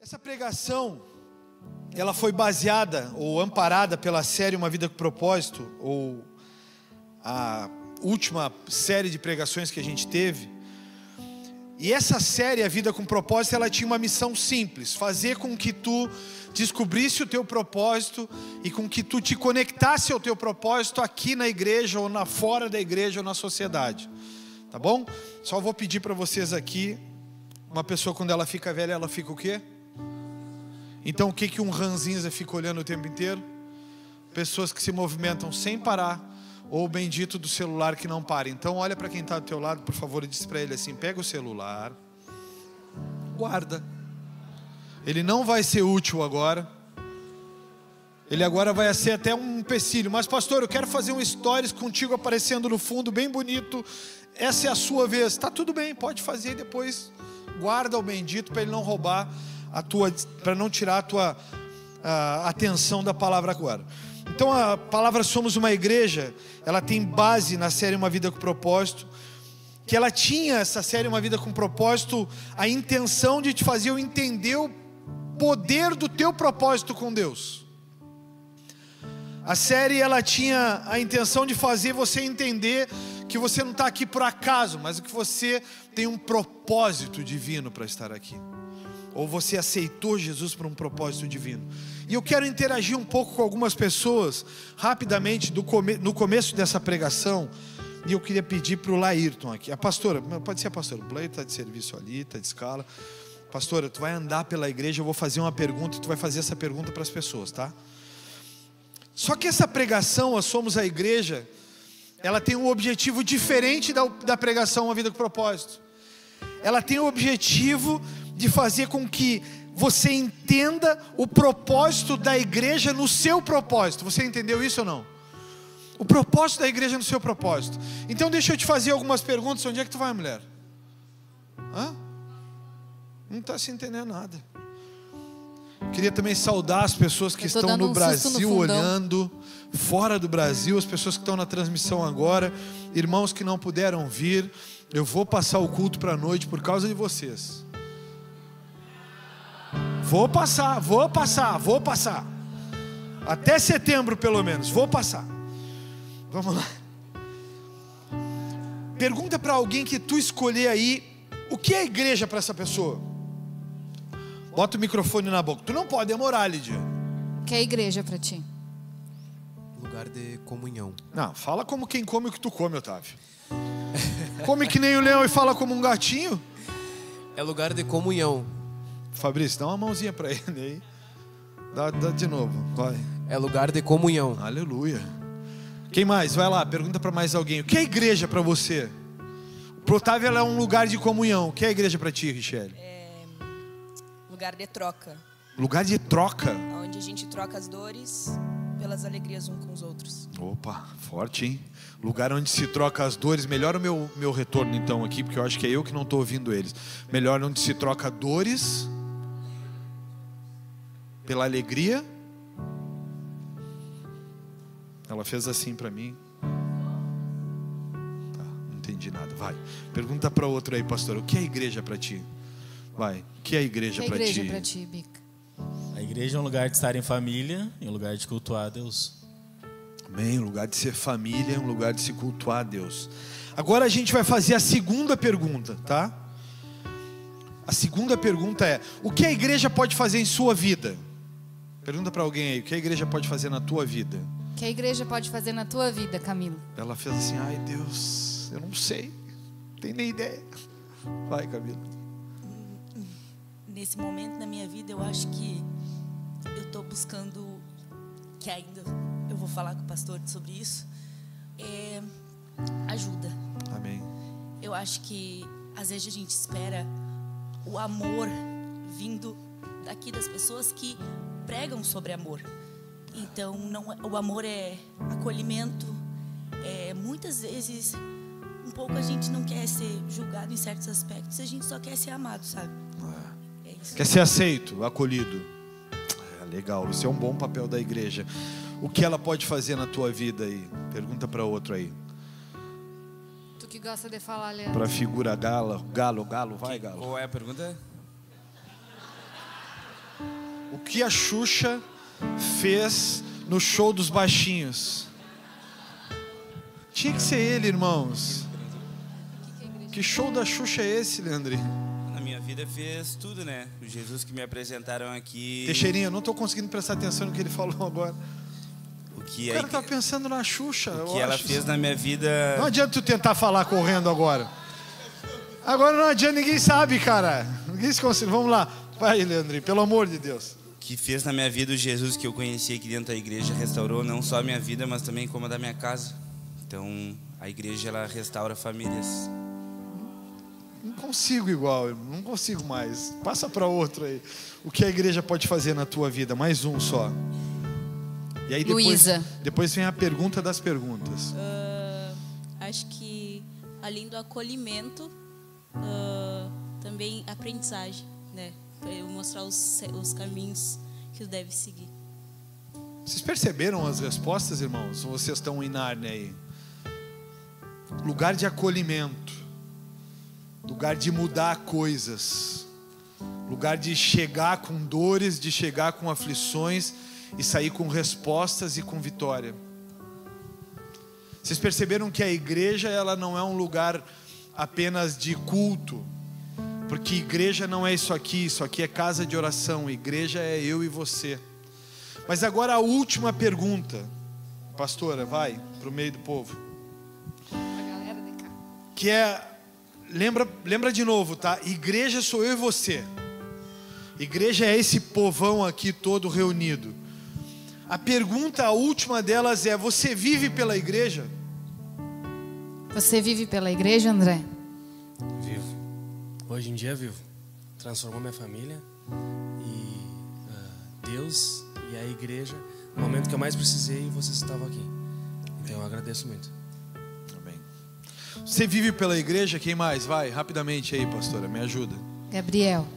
Essa pregação, ela foi baseada ou amparada pela série Uma Vida com Propósito, ou a última série de pregações que a gente teve. E essa série, A Vida com Propósito, ela tinha uma missão simples: fazer com que tu descobrisse o teu propósito e com que tu te conectasse ao teu propósito aqui na igreja, ou fora da igreja, ou na sociedade. Tá bom? Só vou pedir para vocês aqui, uma pessoa quando ela fica velha, ela fica o quê? Então o que um ranzinza fica olhando o tempo inteiro? Pessoas que se movimentam sem parar, ou o bendito do celular que não para. Então olha para quem está do teu lado, por favor, e diz para ele assim: pega o celular, guarda. Ele não vai ser útil agora. Ele agora vai ser até um empecilho. Mas pastor, eu quero fazer um stories contigo aparecendo no fundo, bem bonito. Essa é a sua vez. Tá tudo bem, pode fazer, depois guarda o bendito para ele não roubar a tua, para não tirar a tua atenção da palavra agora. Então a palavra Somos uma Igreja, ela tem base na série Uma Vida com Propósito, que ela tinha, essa série Uma Vida com Propósito, a intenção de te fazer eu entender o poder do teu propósito com Deus. A série, ela tinha a intenção de fazer você entender que você não está aqui por acaso, mas que você tem um propósito divino para estar aqui. Ou você aceitou Jesus por um propósito divino. E eu quero interagir um pouco com algumas pessoas, rapidamente, no começo dessa pregação. E eu queria pedir para o Laírton aqui. A pastora, pode ser a pastora, o Blay está de serviço ali, está de escala. Pastora, tu vai andar pela igreja, eu vou fazer uma pergunta, e tu vai fazer essa pergunta para as pessoas, tá? Só que essa pregação, a Somos a Igreja, ela tem um objetivo diferente da pregação Uma Vida com Propósito. Ela tem o objetivo de fazer com que você entenda o propósito da igreja no seu propósito. Você entendeu isso ou não? O propósito da igreja no seu propósito. Então deixa eu te fazer algumas perguntas. Onde é que tu vai, mulher? Hã? Não está se entendendo nada. Queria também saudar as pessoas que estão no Brasil olhando, fora do Brasil, as pessoas que estão na transmissão agora, irmãos que não puderam vir. Eu vou passar o culto para a noite por causa de vocês. Vou passar. Até setembro, pelo menos, vou passar. Vamos lá. Pergunta para alguém que tu escolher aí, o que é igreja para essa pessoa? Bota o microfone na boca. Tu não pode demorar, Lídia. O que é igreja para ti? Lugar de comunhão. Não, fala como quem come o que tu come, Otávio. Come que nem o leão e fala como um gatinho. É lugar de comunhão. Fabrício, dá uma mãozinha para ele aí. Dá de novo, vai. É lugar de comunhão. Aleluia. Quem mais? Vai lá, pergunta para mais alguém. O que é igreja para você? Pro Otávio, ela é um lugar de comunhão. O que é igreja para ti, Richelle? Lugar de troca. Lugar de troca? Onde a gente troca as dores pelas alegrias uns com os outros. Opa, forte, hein? Lugar onde se troca as dores. Melhor o meu retorno então aqui, porque eu acho que é eu que não estou ouvindo eles. Melhor onde se troca dores pela alegria. Ela fez assim para mim. Tá, não entendi nada. Vai, pergunta para outro aí, pastor. O que é igreja para ti? Vai, o que é igreja para ti? O que é igreja para ti, Bica? A igreja é um lugar de estar em família e um lugar de cultuar a Deus. Amém, um lugar de ser família, um lugar de se cultuar a Deus. Agora a gente vai fazer a segunda pergunta, tá? A segunda pergunta é: o que a igreja pode fazer em sua vida? Pergunta para alguém aí, o que a igreja pode fazer na tua vida? O que a igreja pode fazer na tua vida, Camilo? Ela fez assim: ai Deus, eu não sei, não tenho nem ideia. Vai, Camilo. Nesse momento na minha vida, eu acho que eu estou buscando, que ainda eu vou falar com o pastor sobre isso, ajuda. Amém. Eu acho que às vezes a gente espera o amor vindo daqui das pessoas que pregam sobre amor. Então o amor é acolhimento. Muitas vezes um pouco a gente não quer ser julgado em certos aspectos, a gente só quer ser amado, sabe? Quer ser aceito, acolhido. Legal, isso é um bom papel da igreja. O que ela pode fazer na tua vida aí? Pergunta para outro aí. Tu que gosta de falar, Leandro. Para a figura galo, vai, galo. Qual é a pergunta? O que a Xuxa fez no show dos baixinhos? Tinha que ser ele, irmãos. Que show da Xuxa é esse, Leandro? Na minha vida fez tudo, né? O Jesus que me apresentaram aqui. Teixeirinha, eu não estou conseguindo prestar atenção no que ele falou agora. O que O cara tá pensando na Xuxa. O que ela fez na minha vida. Não adianta tu tentar falar correndo agora. Agora não adianta, ninguém sabe, cara. Ninguém se consegue. Vamos lá. Vai, Leandrinho, pelo amor de Deus. O que fez na minha vida o Jesus que eu conheci aqui dentro da igreja restaurou não só a minha vida, mas também como a da minha casa. Então, a igreja, ela restaura famílias. Não consigo igual, não consigo mais. Passa para outro aí. O que a igreja pode fazer na tua vida? Mais um só. E aí depois vem a pergunta das perguntas. Acho que além do acolhimento, também aprendizagem, né? Para eu mostrar os caminhos que eu deve seguir. Vocês perceberam as respostas, irmãos? Ou vocês estão em Nárnia aí? Lugar de acolhimento, lugar de mudar coisas, lugar de chegar com dores, de chegar com aflições e sair com respostas e com vitória. Vocês perceberam que a igreja, ela não é um lugar apenas de culto, porque igreja não é isso aqui é casa de oração, igreja é eu e você. Mas agora a última pergunta, pastora, vai para o meio do povo. Que é, lembra de novo, tá? Igreja sou eu e você. Igreja é esse povão aqui todo reunido. A pergunta, a última delas é: você vive pela igreja? Você vive pela igreja, André? Vivo. Hoje em dia vivo. Transformou minha família e Deus e a igreja. No momento que eu mais precisei, vocês estavam aqui. Então eu agradeço muito. Você vive pela igreja? Quem mais? Vai, rapidamente aí, pastora, me ajuda. Gabriel.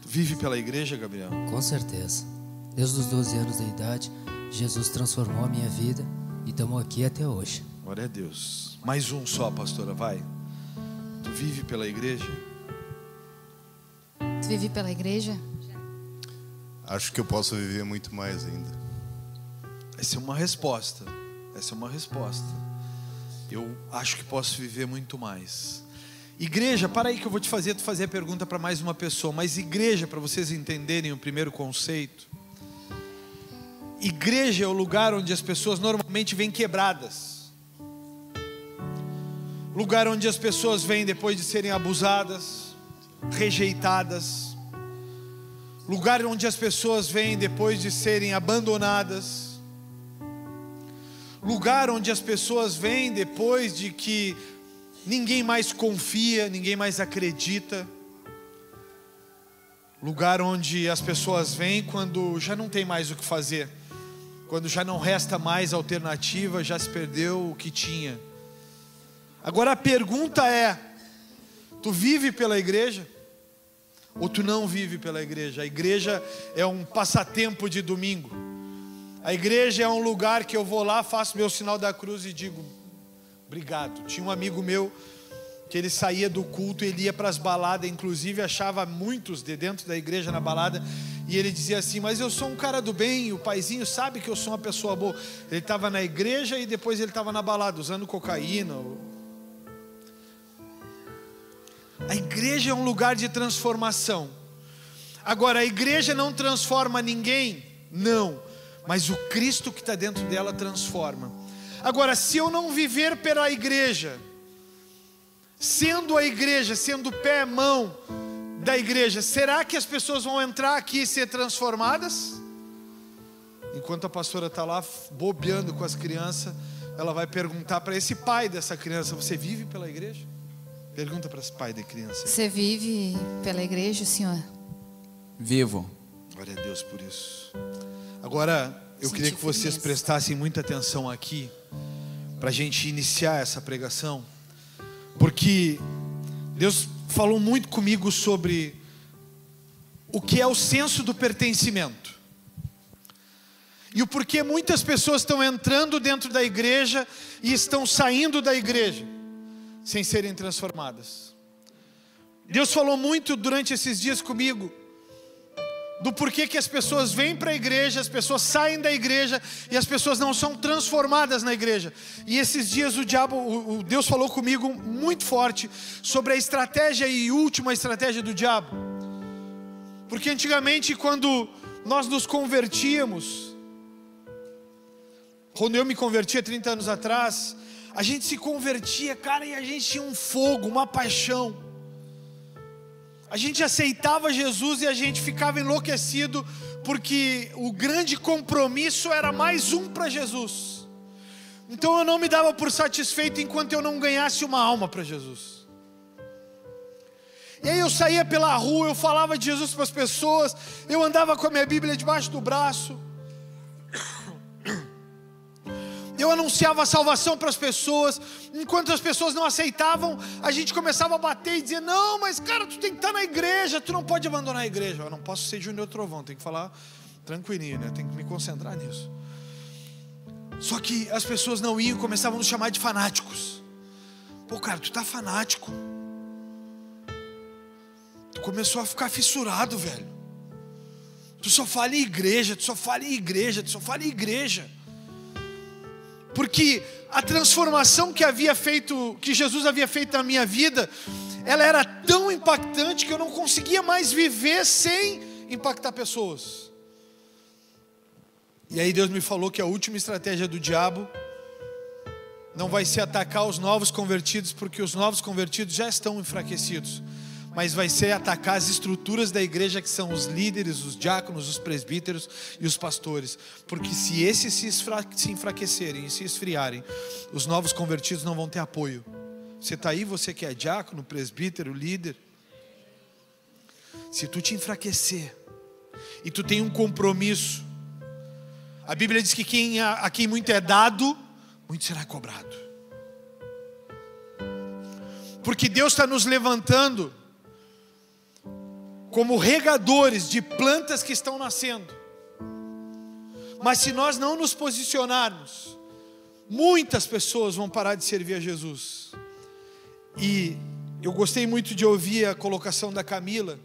Tu vive pela igreja, Gabriel? Com certeza. Desde os 12 anos de idade, Jesus transformou a minha vida e estamos aqui até hoje. Glória a Deus. Mais um só, pastora, vai. Tu vive pela igreja? Tu vive pela igreja? Acho que eu posso viver muito mais ainda. Essa é uma resposta. Eu acho que posso viver muito mais. Igreja, para aí que eu vou te fazer a pergunta para mais uma pessoa. Mas igreja, para vocês entenderem o primeiro conceito. Igreja é o lugar onde as pessoas normalmente vêm quebradas. Lugar onde as pessoas vêm depois de serem abusadas, rejeitadas. Lugar onde as pessoas vêm depois de serem abandonadas. Lugar onde as pessoas vêm depois de que ninguém mais confia, ninguém mais acredita. Lugar onde as pessoas vêm quando já não tem mais o que fazer, quando já não resta mais alternativa, já se perdeu o que tinha. Agora a pergunta é: tu vive pela igreja? Ou tu não vive pela igreja? A igreja é um passatempo de domingo. A igreja é um lugar que eu vou lá, faço meu sinal da cruz e digo obrigado. Tinha um amigo meu que ele saía do culto, ele ia para as baladas, inclusive achava muitos de dentro da igreja na balada, e ele dizia assim: mas eu sou um cara do bem, o paizinho sabe que eu sou uma pessoa boa. Ele estava na igreja e depois ele estava na balada, usando cocaína. A igreja é um lugar de transformação. Agora, a igreja não transforma ninguém? Não. Mas o Cristo que está dentro dela transforma. Agora, se eu não viver pela igreja, sendo a igreja, sendo pé, mão da igreja, será que as pessoas vão entrar aqui e ser transformadas? Enquanto a pastora está lá bobeando com as crianças, ela vai perguntar para esse pai dessa criança: você vive pela igreja? Pergunta para esse pai da criança. Você vive pela igreja, senhor? Vivo. Glória a Deus por isso. Agora, eu queria que vocês prestassem muita atenção aqui, para a gente iniciar essa pregação, porque Deus falou muito comigo sobre o que é o senso do pertencimento, e o porquê muitas pessoas estão entrando dentro da igreja e estão saindo da igreja, sem serem transformadas. Deus falou muito durante esses dias comigo, do porquê que as pessoas vêm para a igreja, as pessoas saem da igreja e as pessoas não são transformadas na igreja. E esses dias o Deus falou comigo muito forte sobre a estratégia e última estratégia do diabo. Porque antigamente, quando nós nos convertíamos, quando eu me converti há 30 anos atrás, a gente se convertia, cara, e a gente tinha um fogo, uma paixão. A gente aceitava Jesus e a gente ficava enlouquecido, porque o grande compromisso era mais um para Jesus. Então eu não me dava por satisfeito enquanto eu não ganhasse uma alma para Jesus. E aí eu saía pela rua, eu falava de Jesus para as pessoas, eu andava com a minha Bíblia debaixo do braço, eu anunciava a salvação para as pessoas. Enquanto as pessoas não aceitavam, a gente começava a bater e dizer: não, mas cara, tu tem que estar na igreja, tu não pode abandonar a igreja. Eu não posso ser Júnior Trovão, tem que falar tranquilinho, né? Tem que me concentrar nisso. Só que as pessoas não iam, começavam a nos chamar de fanáticos. Pô, cara, tu tá fanático. Tu começou a ficar fissurado, velho. Tu só fala em igreja, tu só fala em igreja, tu só fala em igreja. Porque a transformação que Jesus havia feito na minha vida, ela era tão impactante que eu não conseguia mais viver sem impactar pessoas. E aí Deus me falou que a última estratégia do diabo não vai ser atacar os novos convertidos, porque os novos convertidos já estão enfraquecidos, mas vai ser atacar as estruturas da igreja, que são os líderes, os diáconos, os presbíteros e os pastores. Porque se esses se enfraquecerem e se esfriarem, os novos convertidos não vão ter apoio. Você está aí, você que é diácono, presbítero, líder. Se tu te enfraquecer e tu tem um compromisso, a Bíblia diz que a quem muito é dado, muito será cobrado. Porque Deus está nos levantando como regadores de plantas que estão nascendo. Mas se nós não nos posicionarmos, muitas pessoas vão parar de servir a Jesus. E eu gostei muito de ouvir a colocação da Camila,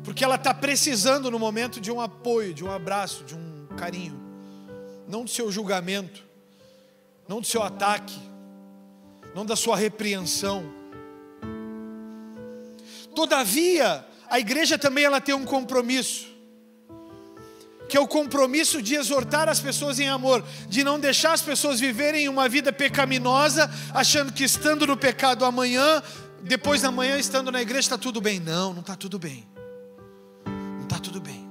porque ela está precisando no momento de um apoio, de um abraço, de um carinho. Não do seu julgamento, não do seu ataque, não da sua repreensão. Todavia, a igreja também ela tem um compromisso, que é o compromisso de exortar as pessoas em amor, de não deixar as pessoas viverem uma vida pecaminosa, achando que estando no pecado amanhã, depois da manhã estando na igreja está tudo bem. Não está tudo bem. Não está tudo bem.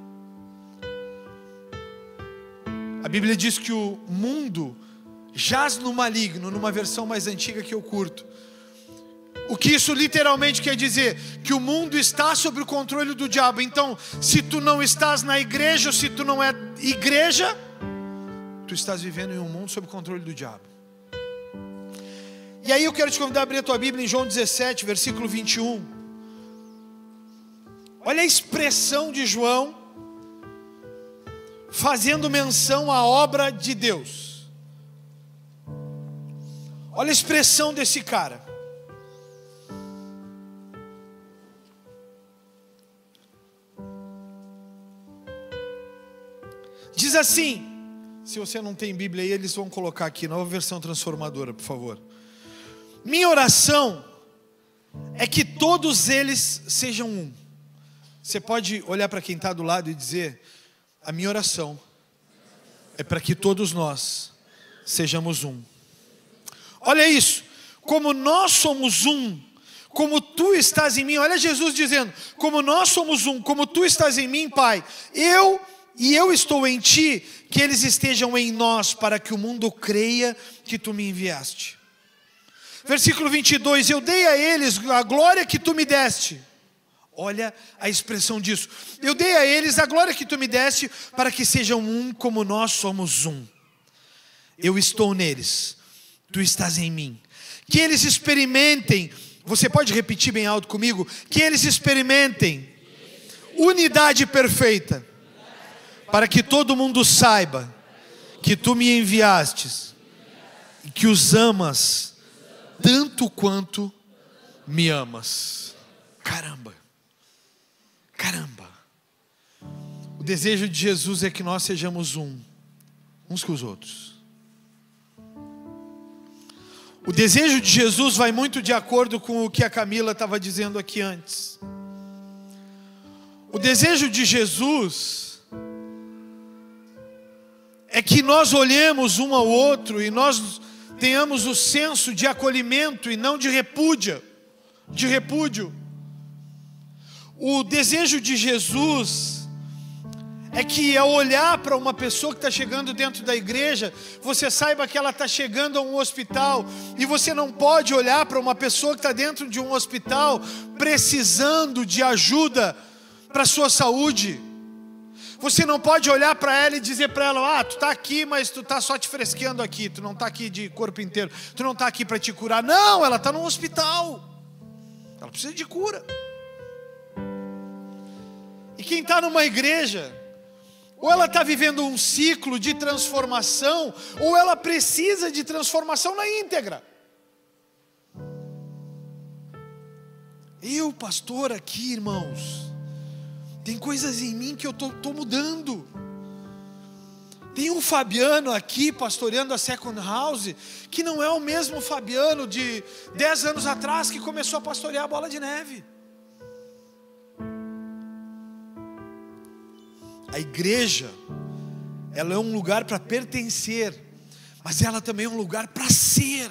A Bíblia diz que o mundo jaz no maligno, numa versão mais antiga que eu curto. O que isso literalmente quer dizer? Que o mundo está sob o controle do diabo. Então, se tu não estás na igreja, ou se tu não é igreja, tu estás vivendo em um mundo sob o controle do diabo. E aí eu quero te convidar a abrir a tua Bíblia em João 17, versículo 21. Olha a expressão de João fazendo menção à obra de Deus. Olha a expressão desse cara. Diz assim, se você não tem Bíblia aí, eles vão colocar aqui, nova versão transformadora, por favor. Minha oração é que todos eles sejam um. Você pode olhar para quem está do lado e dizer: a minha oração é para que todos nós sejamos um. Olha isso, como nós somos um, como tu estás em mim. Olha Jesus dizendo: como nós somos um, como tu estás em mim, Pai, eu estou em ti, que eles estejam em nós, para que o mundo creia que tu me enviaste. Versículo 22, eu dei a eles a glória que tu me deste. Olha a expressão disso. Eu dei a eles a glória que tu me deste, para que sejam um como nós somos um. Eu estou neles, tu estás em mim. Que eles experimentem, você pode repetir bem alto comigo? Que eles experimentem unidade perfeita, para que todo mundo saiba que tu me enviastes e que os amas tanto quanto me amas. Caramba. O desejo de Jesus é que nós sejamos uns com os outros. O desejo de Jesus vai muito de acordo com o que a Camila estava dizendo aqui antes. O desejo de Jesus é que nós olhemos um ao outro e nós tenhamos o senso de acolhimento e não de repúdio. O desejo de Jesus é que ao olhar para uma pessoa que está chegando dentro da igreja, você saiba que ela está chegando a um hospital, e você não pode olhar para uma pessoa que está dentro de um hospital precisando de ajuda para a sua saúde. Você não pode olhar para ela e dizer para ela: tu está aqui, mas tu está só te fresqueando aqui, tu não está aqui de corpo inteiro, tu não está aqui para te curar. Não, ela está num hospital, ela precisa de cura. E quem está numa igreja, ou ela está vivendo um ciclo de transformação, ou ela precisa de transformação na íntegra. Eu, pastor, aqui, irmãos, tem coisas em mim que eu estou mudando. Tem um Fabiano aqui pastoreando a Second House, que não é o mesmo Fabiano de 10 anos atrás que começou a pastorear a Bola de Neve. A igreja, ela é um lugar para pertencer, mas ela também é um lugar para ser,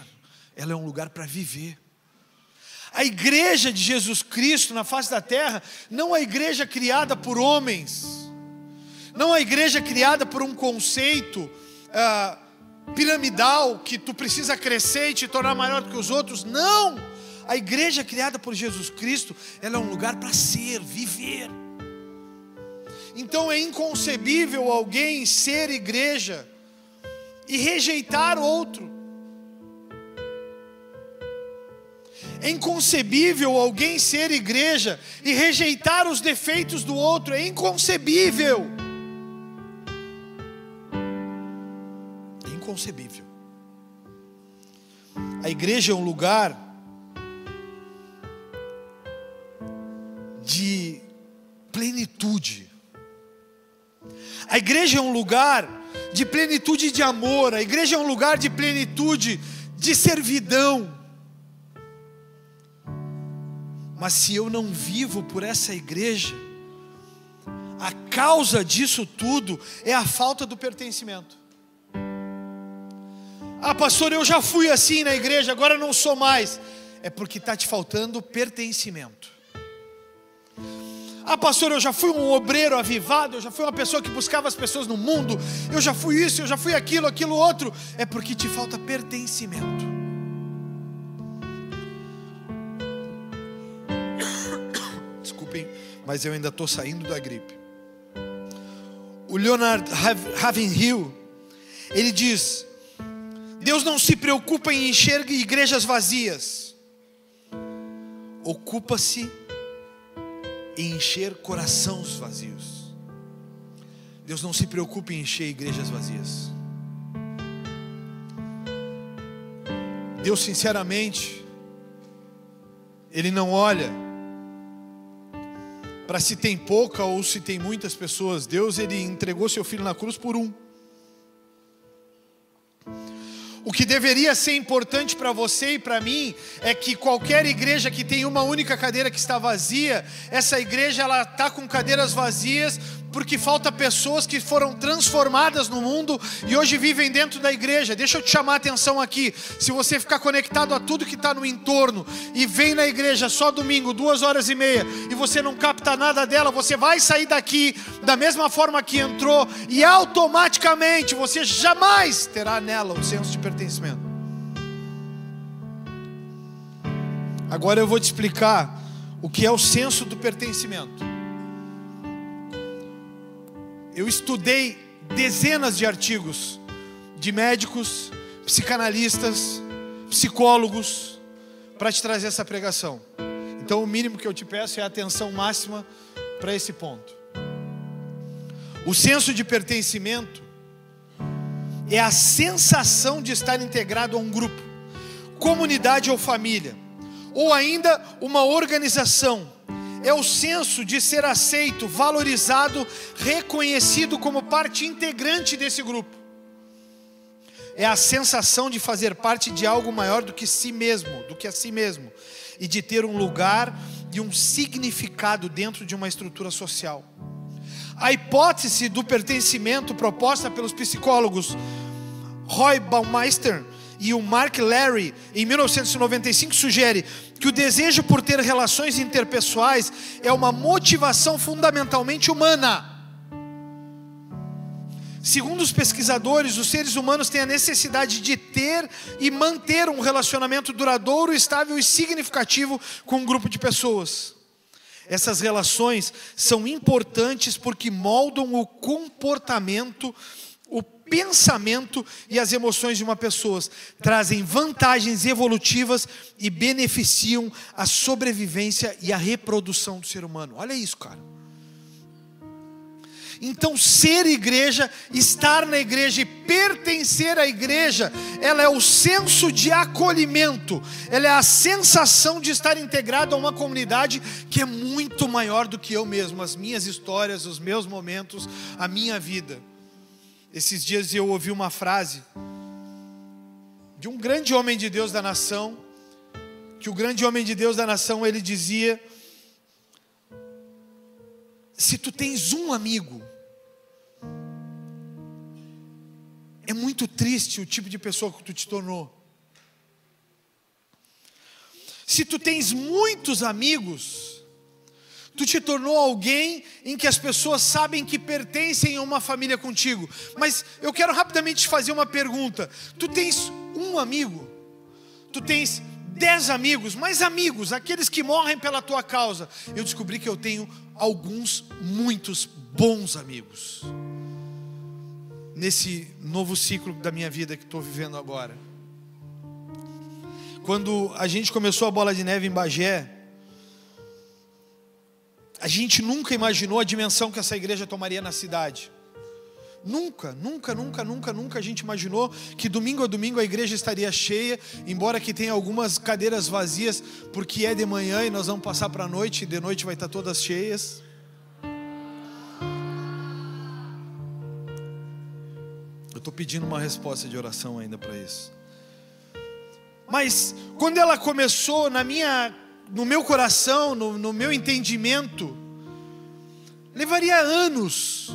ela é um lugar para viver. A igreja de Jesus Cristo na face da terra, não a igreja criada por homens, não a igreja criada por um conceito piramidal, que tu precisa crescer e te tornar maior do que os outros. Não, a igreja criada por Jesus Cristo, ela é um lugar para ser, viver. Então é inconcebível alguém ser igreja e rejeitar outro. É inconcebível alguém ser igreja e rejeitar os defeitos do outro. É inconcebível. É inconcebível. A igreja é um lugar de plenitude. A igreja é um lugar de plenitude de amor. A igreja é um lugar de plenitude de servidão. Mas se eu não vivo por essa igreja, a causa disso tudo é a falta do pertencimento. Pastor, eu já fui assim na igreja, agora não sou mais. É porque está te faltando pertencimento. Pastor, eu já fui um obreiro avivado, eu já fui uma pessoa que buscava as pessoas no mundo, eu já fui isso, eu já fui aquilo outro. É porque te falta pertencimento. Desculpem, mas eu ainda estou saindo da gripe. O Leonard Ravenhill, ele diz: Deus não se preocupa em encher igrejas vazias, ocupa-se em encher corações vazios. Deus não se preocupa em encher igrejas vazias. Deus, sinceramente, Ele não olha para se tem pouca ou se tem muitas pessoas. Deus, Ele entregou seu Filho na cruz por um. O que deveria ser importante para você e para mim é que qualquer igreja que tem uma única cadeira que está vazia, essa igreja ela está com cadeiras vazias porque falta pessoas que foram transformadas no mundo e hoje vivem dentro da igreja. Deixa eu te chamar a atenção aqui. Se você ficar conectado a tudo que está no entorno e vem na igreja só domingo, 2h30, e você não capta nada dela, você vai sair daqui da mesma forma que entrou e automaticamente você jamais terá nela um senso de pertencimento. Agora eu vou te explicar o que é o senso do pertencimento. Eu estudei dezenas de artigos de médicos, psicanalistas, psicólogos para te trazer essa pregação. Então o mínimo que eu te peço é a atenção máxima para esse ponto. O senso de pertencimento é a sensação de estar integrado a um grupo, comunidade ou família, ou ainda uma organização. é o senso de ser aceito, valorizado, reconhecido como parte integrante desse grupo. É a sensação de fazer parte de algo maior do que si mesmo, do que a si mesmo, e de ter um lugar e um significado dentro de uma estrutura social. A hipótese do pertencimento proposta pelos psicólogos Roy Baumeister e o Mark Larry em 1995 sugere que o desejo por ter relações interpessoais é uma motivação fundamentalmente humana. Segundo os pesquisadores, os seres humanos têm a necessidade de ter e manter um relacionamento duradouro, estável e significativo com um grupo de pessoas. Essas relações são importantes porque moldam o comportamento, o pensamento e as emoções de uma pessoa, trazem vantagens evolutivas e beneficiam a sobrevivência e a reprodução do ser humano. Olha isso, cara. Então, ser igreja, estar na igreja e pertencer à igreja, ela é o senso de acolhimento, ela é a sensação de estar integrado a uma comunidade que é muito maior do que eu mesmo, as minhas histórias, os meus momentos, a minha vida. Esses dias eu ouvi uma frase de um grande homem de Deus da nação, que o grande homem de Deus da nação, ele dizia: se tu tens um amigo, é muito triste o tipo de pessoa que tu te tornou. Se tu tens muitos amigos, tu te tornou alguém em que as pessoas sabem que pertencem a uma família contigo. Mas eu quero rapidamente te fazer uma pergunta. Tu tens um amigo? Tu tens 10 amigos? Mais amigos, aqueles que morrem pela tua causa? Eu descobri que eu tenho muitos bons amigos nesse novo ciclo da minha vida que estou vivendo agora. Quando a gente começou a Bola de Neve em Bagé, a gente nunca imaginou a dimensão que essa igreja tomaria na cidade. Nunca a gente imaginou que domingo a domingo a igreja estaria cheia, embora que tenha algumas cadeiras vazias, porque é de manhã e nós vamos passar para a noite, e de noite vai estar todas cheias. Eu estou pedindo uma resposta de oração ainda para isso. Mas quando ela começou no meu coração, no meu entendimento, levaria anos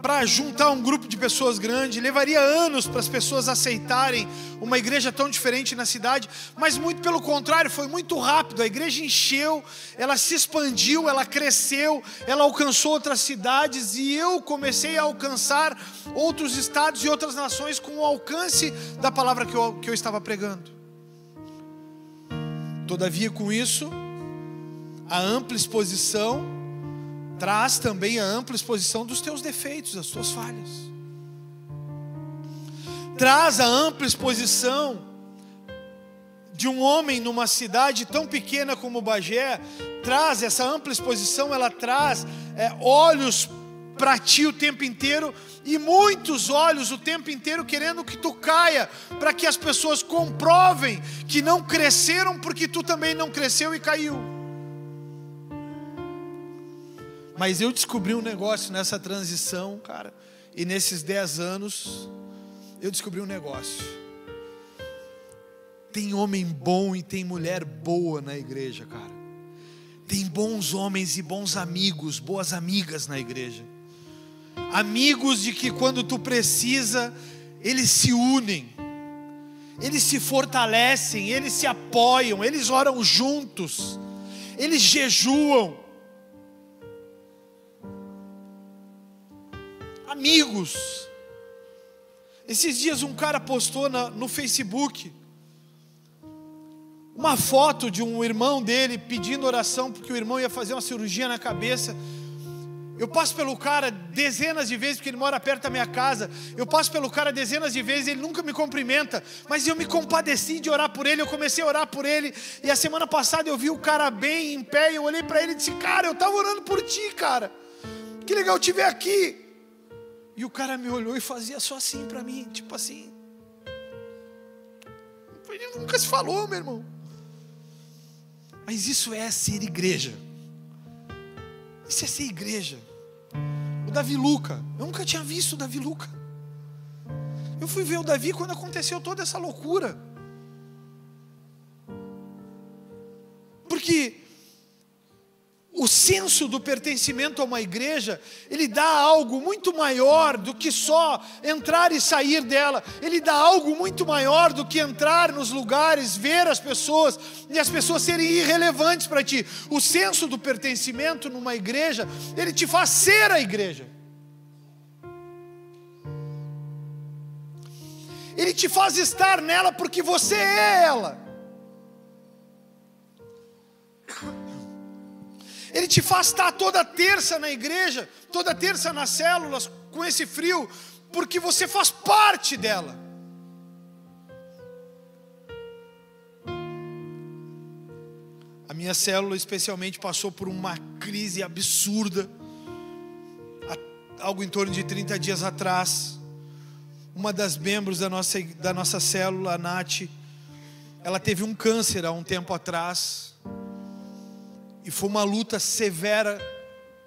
para juntar um grupo de pessoas grande, levaria anos para as pessoas aceitarem uma igreja tão diferente na cidade, mas muito pelo contrário, foi muito rápido. A igreja encheu, ela se expandiu, ela cresceu, ela alcançou outras cidades, e eu comecei a alcançar outros estados e outras nações com o alcance da palavra que eu estava pregando. Todavia, com isso, a ampla exposição traz também a ampla exposição dos teus defeitos, das tuas falhas. Traz a ampla exposição de um homem numa cidade tão pequena como Bagé. Traz essa ampla exposição, ela traz olhos para ti o tempo inteiro, e muitos olhos o tempo inteiro querendo que tu caia, para que as pessoas comprovem que não cresceram porque tu também não cresceu e caiu. Mas eu descobri um negócio nessa transição, cara, e nesses 10 anos, eu descobri um negócio. Tem homem bom e tem mulher boa na igreja, cara. Tem bons homens e bons amigos, boas amigas na igreja. Amigos de que quando tu precisa, eles se unem, eles se fortalecem, eles se apoiam, eles oram juntos, eles jejuam. Amigos. Esses dias um cara postou no Facebook uma foto de um irmão dele pedindo oração porque o irmão ia fazer uma cirurgia na cabeça. Eu passo pelo cara dezenas de vezes, porque ele mora perto da minha casa. Eu passo pelo cara dezenas de vezes, ele nunca me cumprimenta, mas eu me compadeci de orar por ele. Eu comecei a orar por ele, e a semana passada eu vi o cara bem, em pé, e eu olhei para ele e disse: cara, eu estava orando por ti, cara, que legal te ver aqui. E o cara me olhou e fazia só assim para mim, tipo assim. Ele nunca se falou, meu irmão. Mas isso é ser igreja. Isso é ser igreja. O Davi Luca, eu nunca tinha visto o Davi Luca. Eu fui ver o Davi quando aconteceu toda essa loucura. Porque o senso do pertencimento a uma igreja, ele dá algo muito maior do que só entrar e sair dela. Ele dá algo muito maior do que entrar nos lugares, ver as pessoas e as pessoas serem irrelevantes para ti. O senso do pertencimento numa igreja, ele te faz ser a igreja. Ele te faz estar nela porque você é ela. Ele te faz estar toda terça na igreja, toda terça nas células, com esse frio, porque você faz parte dela. A minha célula especialmente passou por uma crise absurda, algo em torno de 30 dias atrás. Uma das membros da nossa célula, a Nath, ela teve um câncer há um tempo atrás. E foi uma luta severa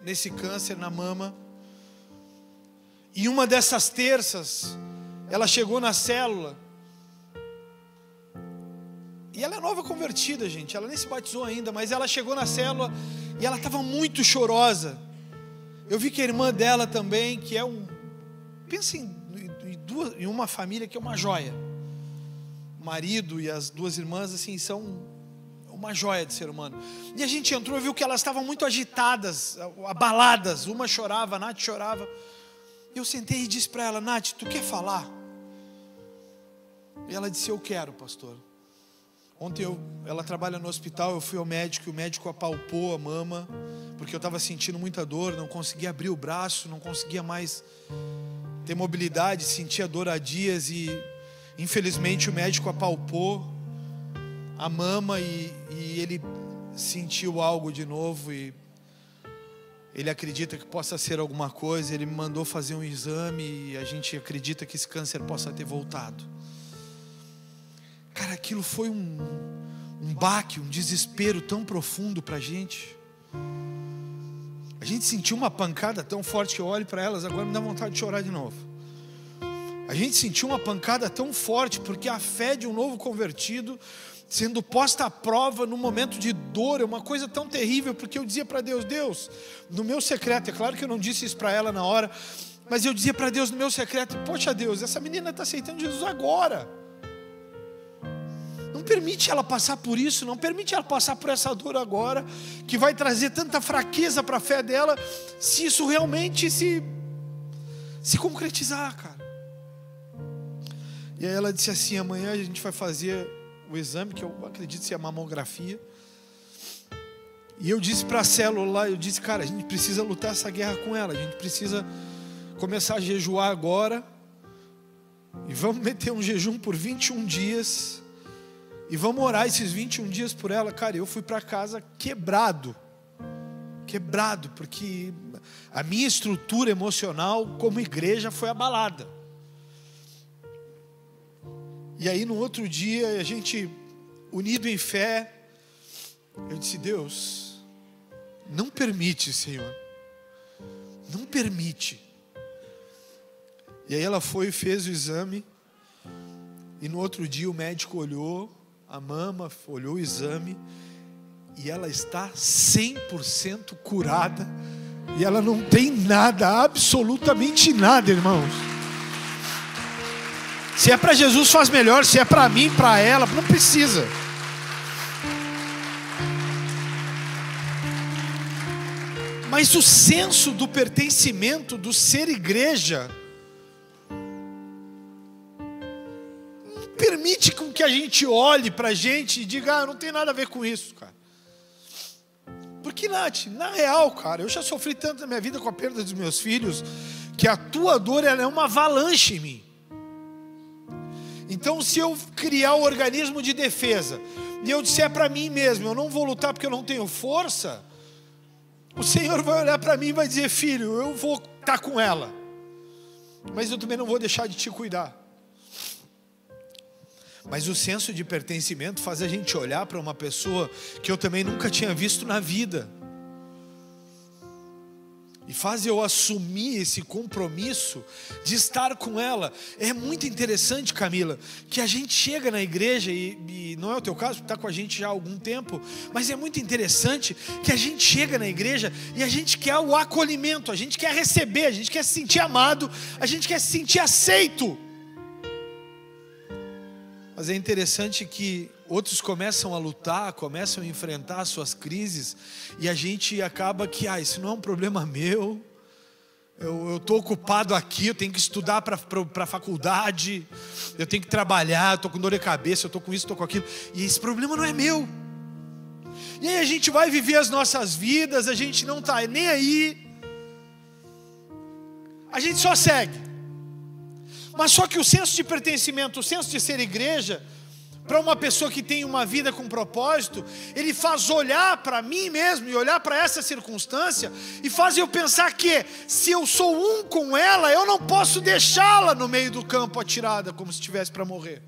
nesse câncer na mama. E uma dessas terças, ela chegou na célula. E ela é nova convertida, gente. Ela nem se batizou ainda, mas ela chegou na célula e ela estava muito chorosa. Eu vi que a irmã dela também, que é pensa em uma família que é uma joia. O marido e as duas irmãs, assim, são uma joia de ser humano. E a gente entrou e viu que elas estavam muito agitadas, abaladas. Uma chorava, a Nath chorava. Eu sentei e disse para ela: Nath, tu quer falar? E ela disse: eu quero, pastor. Ontem ela trabalha no hospital, eu fui ao médico, e o médico apalpou a mama, porque eu estava sentindo muita dor, não conseguia abrir o braço, não conseguia mais ter mobilidade, sentia dor há dias, e infelizmente o médico apalpou a mama e ele sentiu algo de novo e ele acredita que possa ser alguma coisa. Ele me mandou fazer um exame e a gente acredita que esse câncer possa ter voltado. Cara, aquilo foi um baque, um desespero tão profundo pra gente. A gente sentiu uma pancada tão forte que eu olho para elas, agora me dá vontade de chorar de novo. A gente sentiu uma pancada tão forte porque a fé de um novo convertido sendo posta à prova num momento de dor, é uma coisa tão terrível, porque eu dizia para Deus: Deus, no meu secreto, é claro que eu não disse isso para ela na hora, mas eu dizia para Deus no meu secreto: poxa Deus, essa menina está aceitando Jesus agora, não permite ela passar por isso, não permite ela passar por essa dor agora, que vai trazer tanta fraqueza para a fé dela, se isso realmente se concretizar, cara. E aí ela disse assim: amanhã a gente vai fazer o exame, que eu acredito ser a mamografia. E eu disse para a célula lá, eu disse: cara, a gente precisa lutar essa guerra com ela, a gente precisa começar a jejuar agora, e vamos meter um jejum por 21 dias, e vamos orar esses 21 dias por ela. Cara, eu fui para casa quebrado, porque a minha estrutura emocional como igreja foi abalada. E aí no outro dia, a gente unido em fé, eu disse: Deus, não permite, Senhor, não permite. E aí ela foi e fez o exame, e no outro dia o médico olhou a mama, olhou o exame, e ela está 100% curada, e ela não tem nada, absolutamente nada, irmãos. Se é para Jesus, faz melhor. Se é para mim, para ela, não precisa. Mas o senso do pertencimento, do ser igreja, não permite com que a gente olhe para a gente e diga: ah, não tem nada a ver com isso, cara. Porque, Nath, na real, cara, eu já sofri tanto na minha vida com a perda dos meus filhos, que a tua dor, ela é uma avalanche em mim. Então, se eu criar o organismo de defesa e eu disser para mim mesmo: eu não vou lutar porque eu não tenho força, o Senhor vai olhar para mim e vai dizer: filho, eu vou estar com ela, mas eu também não vou deixar de te cuidar. Mas o senso de pertencimento faz a gente olhar para uma pessoa que eu também nunca tinha visto na vida. e faz eu assumir esse compromisso de estar com ela. É muito interessante, Camila, que a gente chega na igreja, e não é o teu caso, porque está com a gente já há algum tempo, mas é muito interessante que a gente chega na igreja e a gente quer o acolhimento, a gente quer receber, a gente quer se sentir amado, a gente quer se sentir aceito. Mas é interessante que outros começam a lutar, começam a enfrentar as suas crises, e a gente acaba que, isso não é um problema meu, eu estou ocupado aqui, eu tenho que estudar para a faculdade, eu tenho que trabalhar, eu estou com dor de cabeça, eu estou com isso, estou com aquilo, e esse problema não é meu. E aí a gente vai viver as nossas vidas, a gente não está nem aí, a gente só segue. Mas só que o senso de pertencimento, o senso de ser igreja, para uma pessoa que tem uma vida com propósito, ele faz olhar para mim mesmo e olhar para essa circunstância e faz eu pensar que se eu sou um com ela, eu não posso deixá-la no meio do campo atirada como se estivesse para morrer.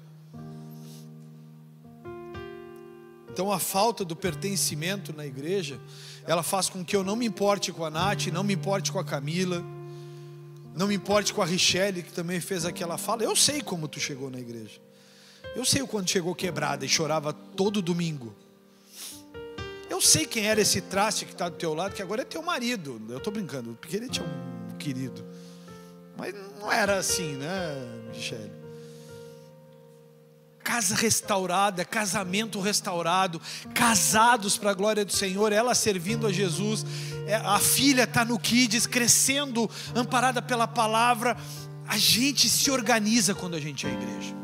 Então a falta do pertencimento na igreja, ela faz com que eu não me importe com a Nath, não me importe com a Camila, não me importe com a Richelle, que também fez aquela fala. Eu sei como tu chegou na igreja. Eu sei o quando chegou quebrada e chorava todo domingo. Eu sei quem era esse traste que está do teu lado, que agora é teu marido. Eu estou brincando, porque ele tinha um querido. Mas não era assim, né, Richelle? Casa restaurada, casamento restaurado, casados para a glória do Senhor, ela servindo a Jesus, a filha está no Kids, crescendo, amparada pela palavra. A gente se organiza quando a gente é igreja.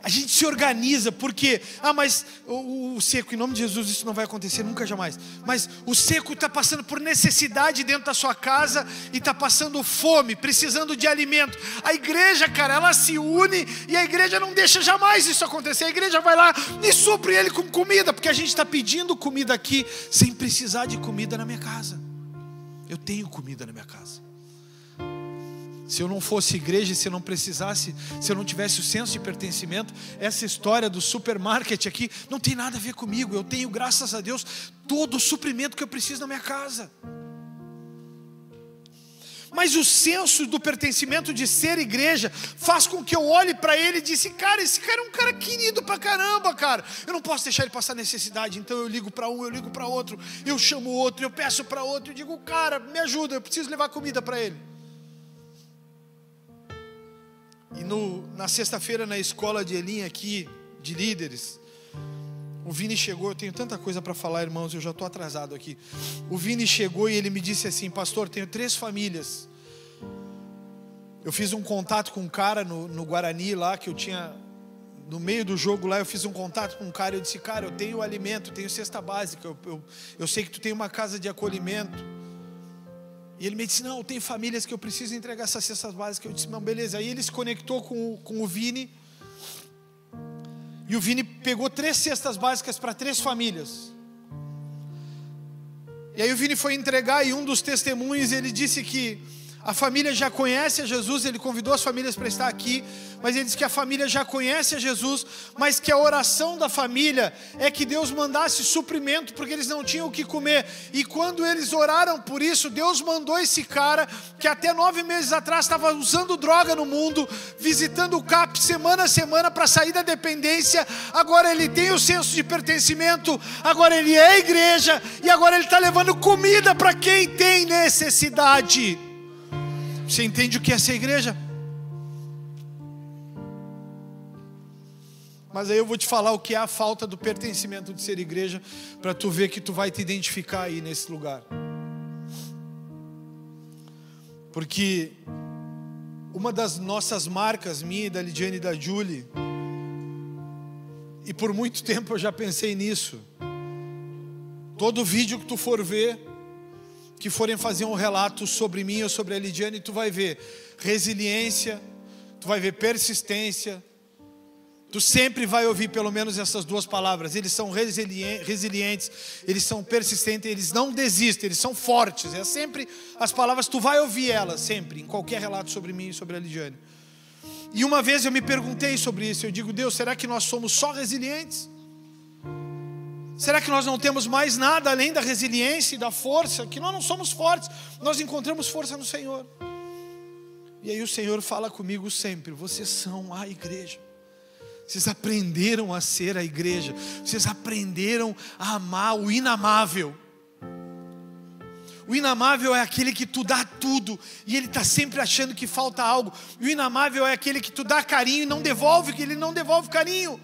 A gente se organiza porque, mas o seco, em nome de Jesus, isso não vai acontecer nunca, jamais. Mas o seco está passando por necessidade dentro da sua casa e está passando fome, precisando de alimento. A igreja, cara, ela se une e a igreja não deixa jamais isso acontecer. A igreja vai lá e supre ele com comida, porque a gente está pedindo comida aqui sem precisar de comida na minha casa. Eu tenho comida na minha casa. Se eu não fosse igreja, se eu não precisasse, se eu não tivesse o senso de pertencimento, essa história do supermarket aqui não tem nada a ver comigo. Eu tenho, graças a Deus, todo o suprimento que eu preciso na minha casa. Mas o senso do pertencimento de ser igreja faz com que eu olhe para ele e disse, cara, esse cara é um cara querido pra caramba, cara. Eu não posso deixar ele passar necessidade, então eu ligo para um, eu ligo para outro, eu chamo outro, eu peço para outro, eu digo, cara, me ajuda, eu preciso levar comida para ele. E na sexta-feira, na escola de Elim aqui, de líderes, o Vini chegou, eu tenho tanta coisa para falar, irmãos, eu já estou atrasado aqui. O Vini chegou e ele me disse assim, pastor, tenho 3 famílias. Eu fiz um contato com um cara no Guarani lá, que eu tinha, no meio do jogo lá, eu fiz um contato com um cara, eu disse, cara, eu tenho alimento, tenho cesta básica, eu sei que tu tem uma casa de acolhimento. E ele me disse, não, tem famílias que eu preciso entregar essas cestas básicas. Eu disse, não, beleza. Aí ele se conectou com o Vini. E o Vini pegou 3 cestas básicas para 3 famílias. E aí o Vini foi entregar, e um dos testemunhos, ele disse que a família já conhece a Jesus. Ele convidou as famílias para estar aqui, mas ele disse que a família já conhece a Jesus, mas que a oração da família é que Deus mandasse suprimento, porque eles não tinham o que comer. E quando eles oraram por isso, Deus mandou esse cara, que até 9 meses atrás estava usando droga no mundo, visitando o CAP semana a semana para sair da dependência. Agora ele tem o senso de pertencimento, agora ele é igreja, e agora ele está levando comida para quem tem necessidade. Você entende o que é ser igreja? Mas aí eu vou te falar o que é a falta do pertencimento de ser igreja, para tu ver que tu vai te identificar aí nesse lugar. Porque uma das nossas marcas, minha e da Lidiane e da Julie, e por muito tempo eu já pensei nisso, todo vídeo que tu for ver, que forem fazer um relato sobre mim ou sobre a Lidiane, tu vai ver resiliência, tu vai ver persistência, tu sempre vai ouvir pelo menos essas 2 palavras. Eles são resilientes, eles são persistentes, eles não desistem, eles são fortes. É sempre as palavras, tu vai ouvir elas sempre, em qualquer relato sobre mim e sobre a Lidiane. E uma vez eu me perguntei sobre isso, eu digo, Deus, será que nós somos só resilientes? Será que nós não temos mais nada além da resiliência e da força? Que nós não somos fortes, nós encontramos força no Senhor. E aí o Senhor fala comigo sempre: vocês são a igreja. Vocês aprenderam a ser a igreja. Vocês aprenderam a amar o inamável. O inamável é aquele que tu dá tudo e ele está sempre achando que falta algo. O inamável é aquele que tu dá carinho e não devolve, que ele não devolve carinho.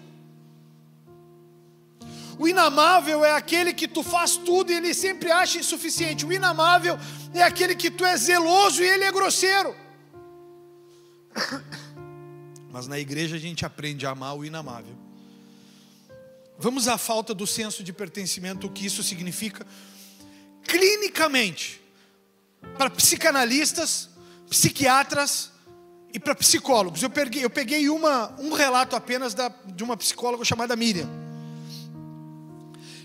O inamável é aquele que tu faz tudo e ele sempre acha insuficiente. O inamável é aquele que tu é zeloso e ele é grosseiro. Mas na igreja a gente aprende a amar o inamável. Vamos à falta do senso de pertencimento, o que isso significa clinicamente, para psicanalistas, psiquiatras e para psicólogos. Eu peguei um relato apenas de uma psicóloga chamada Miriam.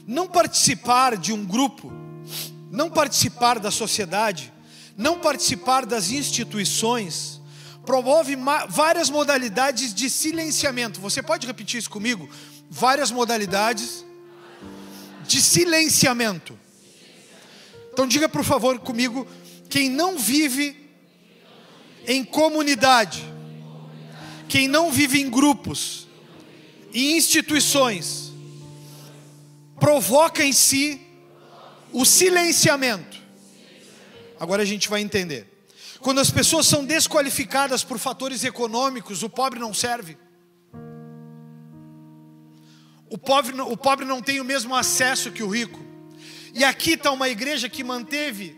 Não participar de um grupo, não participar da sociedade, não participar das instituições, promove várias modalidades de silenciamento. Você pode repetir isso comigo? Várias modalidades de silenciamento. Então diga por favor comigo: quem não vive em comunidade, quem não vive em grupos e instituições, provoca em si o silenciamento. Agora a gente vai entender. Quando as pessoas são desqualificadas por fatores econômicos, o pobre não serve. O pobre não tem o mesmo acesso que o rico. E aqui está uma igreja que manteve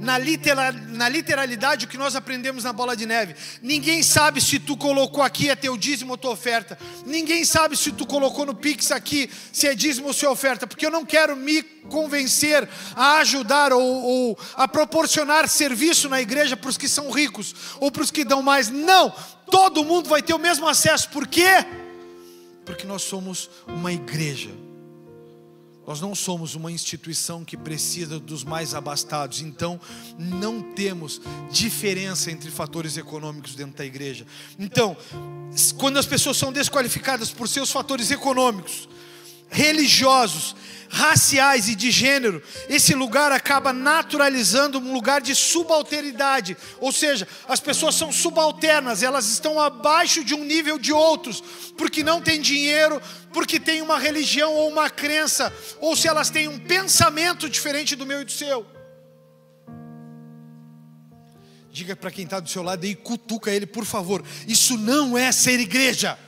na literalidade o que nós aprendemos na bola de neve. Ninguém sabe se tu colocou aqui é teu dízimo ou tua oferta. Ninguém sabe se tu colocou no Pix aqui se é dízimo ou se é oferta. Porque eu não quero me convencer a ajudar ou a proporcionar serviço na igreja para os que são ricos ou para os que dão mais. Não, todo mundo vai ter o mesmo acesso. Por quê? Porque nós somos uma igreja. Nós não somos uma instituição que precisa dos mais abastados. Então não temos diferença entre fatores econômicos dentro da igreja. Então, quando as pessoas são desqualificadas por seus fatores econômicos, religiosos, raciais e de gênero, esse lugar acaba naturalizando um lugar de subalternidade. Ou seja, as pessoas são subalternas, elas estão abaixo de um nível de outros, porque não têm dinheiro, porque têm uma religião ou uma crença, ou se elas têm um pensamento diferente do meu e do seu. Diga para quem está do seu lado e cutuca ele, por favor: isso não é ser igreja.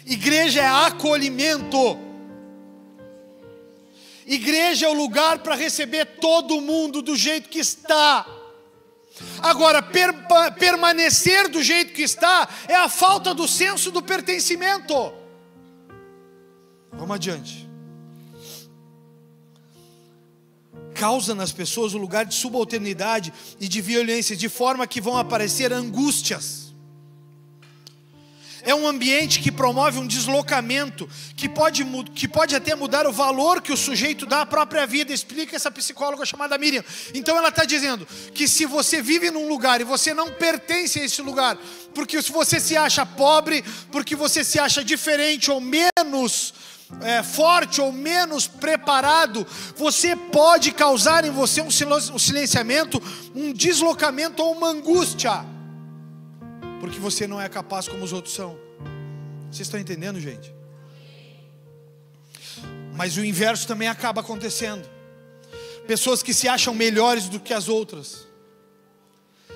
Igreja é acolhimento. Igreja é o lugar para receber todo mundo do jeito que está. Agora, permanecer do jeito que está é a falta do senso do pertencimento. Vamos adiante. Causa nas pessoas o lugar de subalternidade e de violência, de forma que vão aparecer angústias. É um ambiente que promove um deslocamento, que pode até mudar o valor que o sujeito dá à própria vida. Explica essa psicóloga chamada Miriam. Então ela está dizendo que se você vive num lugar e você não pertence a esse lugar, porque se você se acha pobre, porque você se acha diferente ou menos forte ou menos preparado, você pode causar em você um silenciamento, um deslocamento ou uma angústia, porque você não é capaz como os outros são. Vocês estão entendendo, gente? Mas o inverso também acaba acontecendo. Pessoas que se acham melhores do que as outras.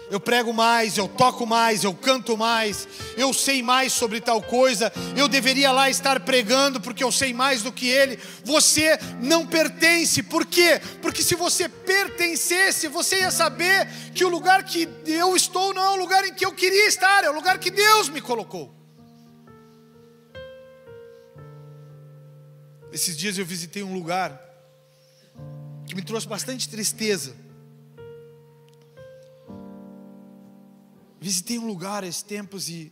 Eu prego mais, eu toco mais, eu canto mais, eu sei mais sobre tal coisa, eu deveria lá estar pregando porque eu sei mais do que ele. Você não pertence. Por quê? Porque se você pertencesse, você ia saber que o lugar que eu estou não é o lugar em que eu queria estar, é o lugar que Deus me colocou. Esses dias eu visitei um lugar que me trouxe bastante tristeza. Visitei um lugar esses tempos e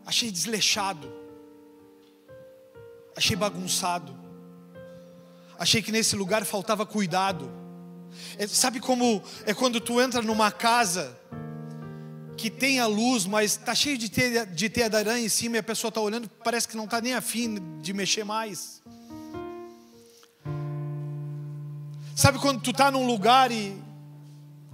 achei desleixado, achei bagunçado, achei que nesse lugar faltava cuidado. Sabe como é quando tu entra numa casa que tem a luz, mas está cheio de teia de aranha em cima e a pessoa está olhando, parece que não está nem afim de mexer mais. Sabe quando tu está num lugar e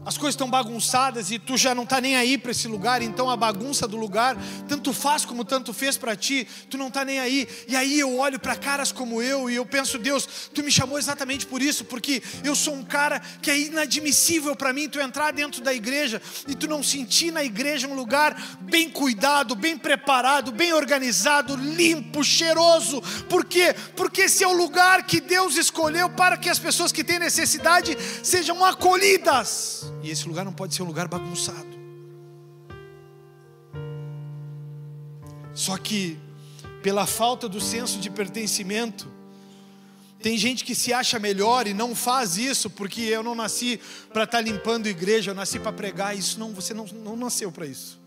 as coisas estão bagunçadas e tu já não está nem aí para esse lugar, então a bagunça do lugar, tanto faz como tanto fez para ti, tu não está nem aí. E aí eu olho para caras como eu e eu penso, Deus, tu me chamou exatamente por isso, porque eu sou um cara que é inadmissível para mim tu entrar dentro da igreja e tu não sentir na igreja um lugar bem cuidado, bem preparado, bem organizado, limpo, cheiroso. Por quê? Porque esse é o lugar que Deus escolheu para que as pessoas que têm necessidade sejam acolhidas. E esse lugar não pode ser um lugar bagunçado. Só que, pela falta do senso de pertencimento, tem gente que se acha melhor e não faz isso, porque eu não nasci para estar limpando a igreja, eu nasci para pregar. Isso não, você não nasceu para isso.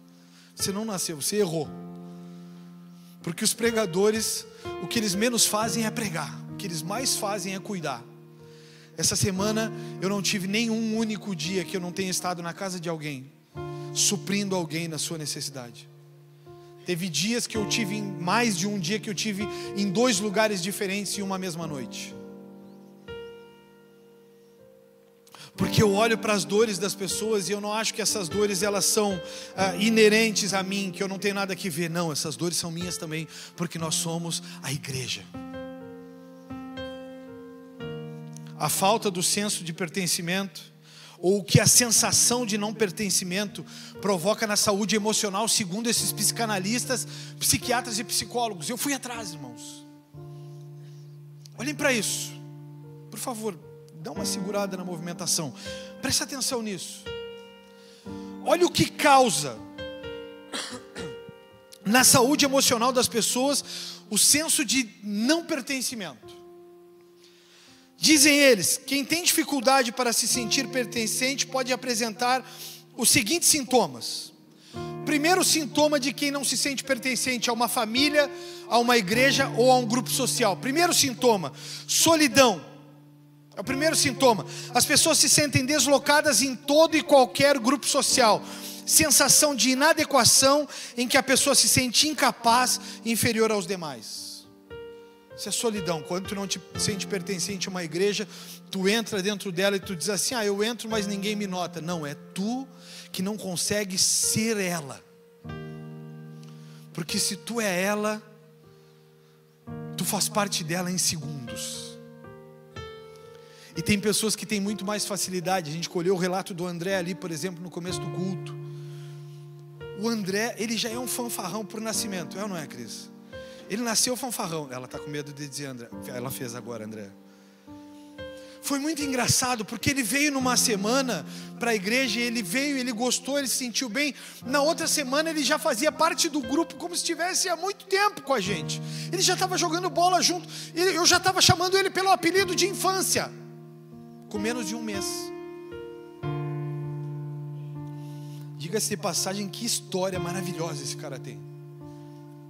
Você não nasceu, você errou. Porque os pregadores, o que eles menos fazem é pregar, o que eles mais fazem é cuidar. Essa semana eu não tive nenhum único dia que eu não tenha estado na casa de alguém, suprindo alguém na sua necessidade. Teve dias que eu tive, mais de um dia que eu tive em 2 lugares diferentes em uma mesma noite. Porque eu olho para as dores das pessoas e eu não acho que essas dores elas são inerentes a mim, que eu não tenho nada que ver. Não, essas dores são minhas também, porque nós somos a igreja. A falta do senso de pertencimento, ou o que a sensação de não pertencimento provoca na saúde emocional, segundo esses psicanalistas, psiquiatras e psicólogos. Eu fui atrás, irmãos. Olhem para isso. Por favor, dá uma segurada na movimentação. Presta atenção nisso. Olha o que causa na saúde emocional das pessoas o senso de não pertencimento. Dizem eles, quem tem dificuldade para se sentir pertencente pode apresentar os seguintes sintomas. Primeiro sintoma de quem não se sente pertencente a uma família, a uma igreja ou a um grupo social. Primeiro sintoma, solidão. É o primeiro sintoma. As pessoas se sentem deslocadas em todo e qualquer grupo social. Sensação de inadequação em que a pessoa se sente incapaz e inferior aos demais. Isso é solidão. Quando tu não te sente pertencente a uma igreja, tu entra dentro dela e tu diz assim, eu entro mas ninguém me nota. Não, é tu que não consegue ser ela. Porque se tu é ela, tu faz parte dela em segundos. E tem pessoas que têm muito mais facilidade. A gente colheu o relato do André ali, por exemplo, no começo do culto. O André, ele já é um fanfarrão por nascimento, é ou não é, Cris? Ele nasceu fanfarrão. Ela está com medo de dizer, André. Ela fez agora, André. Foi muito engraçado, porque ele veio numa semana para a igreja, ele veio, ele gostou, ele se sentiu bem. Na outra semana ele já fazia parte do grupo, como se estivesse há muito tempo com a gente. Ele já estava jogando bola junto. Eu já estava chamando ele pelo apelido de infância. Com menos de um mês. Diga-se de passagem, que história maravilhosa esse cara tem.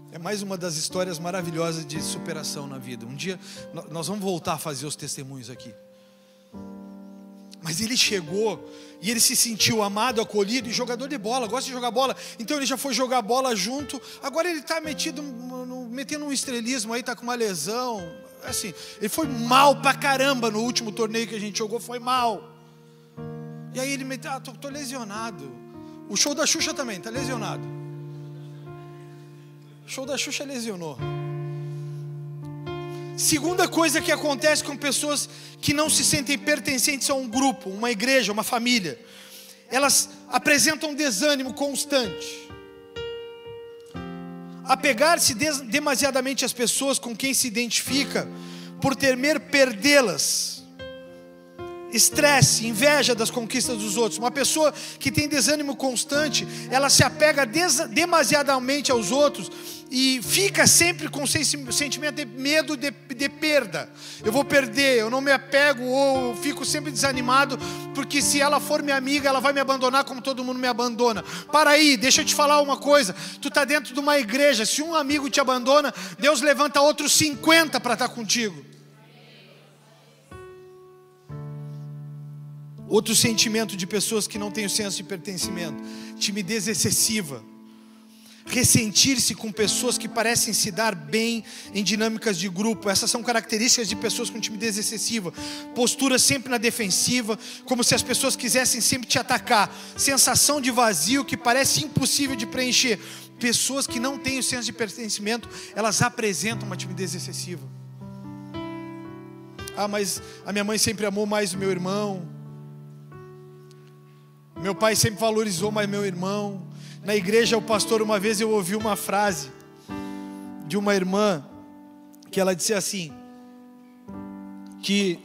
É mais uma das histórias maravilhosas de superação na vida. Um dia nós vamos voltar a fazer os testemunhos aqui. Mas ele chegou e ele se sentiu amado, acolhido, e jogador de bola, gosta de jogar bola. Então ele já foi jogar bola junto. Agora ele está metendo um estrelismo aí, está com uma lesão. Assim, ele foi mal pra caramba no último torneio que a gente jogou, foi mal. E aí ele meteu, tô lesionado. O show da Xuxa também, tá lesionado. O show da Xuxa lesionou. Segunda coisa que acontece com pessoas que não se sentem pertencentes a um grupo, uma igreja, uma família. Elas apresentam desânimo constante. Apegar-se demasiadamente às pessoas com quem se identifica, por temer perdê-las. Estresse, inveja das conquistas dos outros. Uma pessoa que tem desânimo constante, ela se apega demasiadamente aos outros e fica sempre com sentimento de medo de perda. Eu vou perder, eu não me apego, ou eu fico sempre desanimado, porque se ela for minha amiga, ela vai me abandonar como todo mundo me abandona. Para aí, deixa eu te falar uma coisa. Tu está dentro de uma igreja, se um amigo te abandona, Deus levanta outros 50 para estar contigo. Outro sentimento de pessoas que não têm o senso de pertencimento: timidez excessiva. Ressentir-se com pessoas que parecem se dar bem em dinâmicas de grupo. Essas são características de pessoas com timidez excessiva. Postura sempre na defensiva, como se as pessoas quisessem sempre te atacar. Sensação de vazio que parece impossível de preencher. Pessoas que não têm o senso de pertencimento, elas apresentam uma timidez excessiva. Ah, mas a minha mãe sempre amou mais o meu irmão. Meu pai sempre valorizou mais meu irmão. Na igreja, o pastor, uma vez eu ouvi uma frase de uma irmã, que ela disse assim, que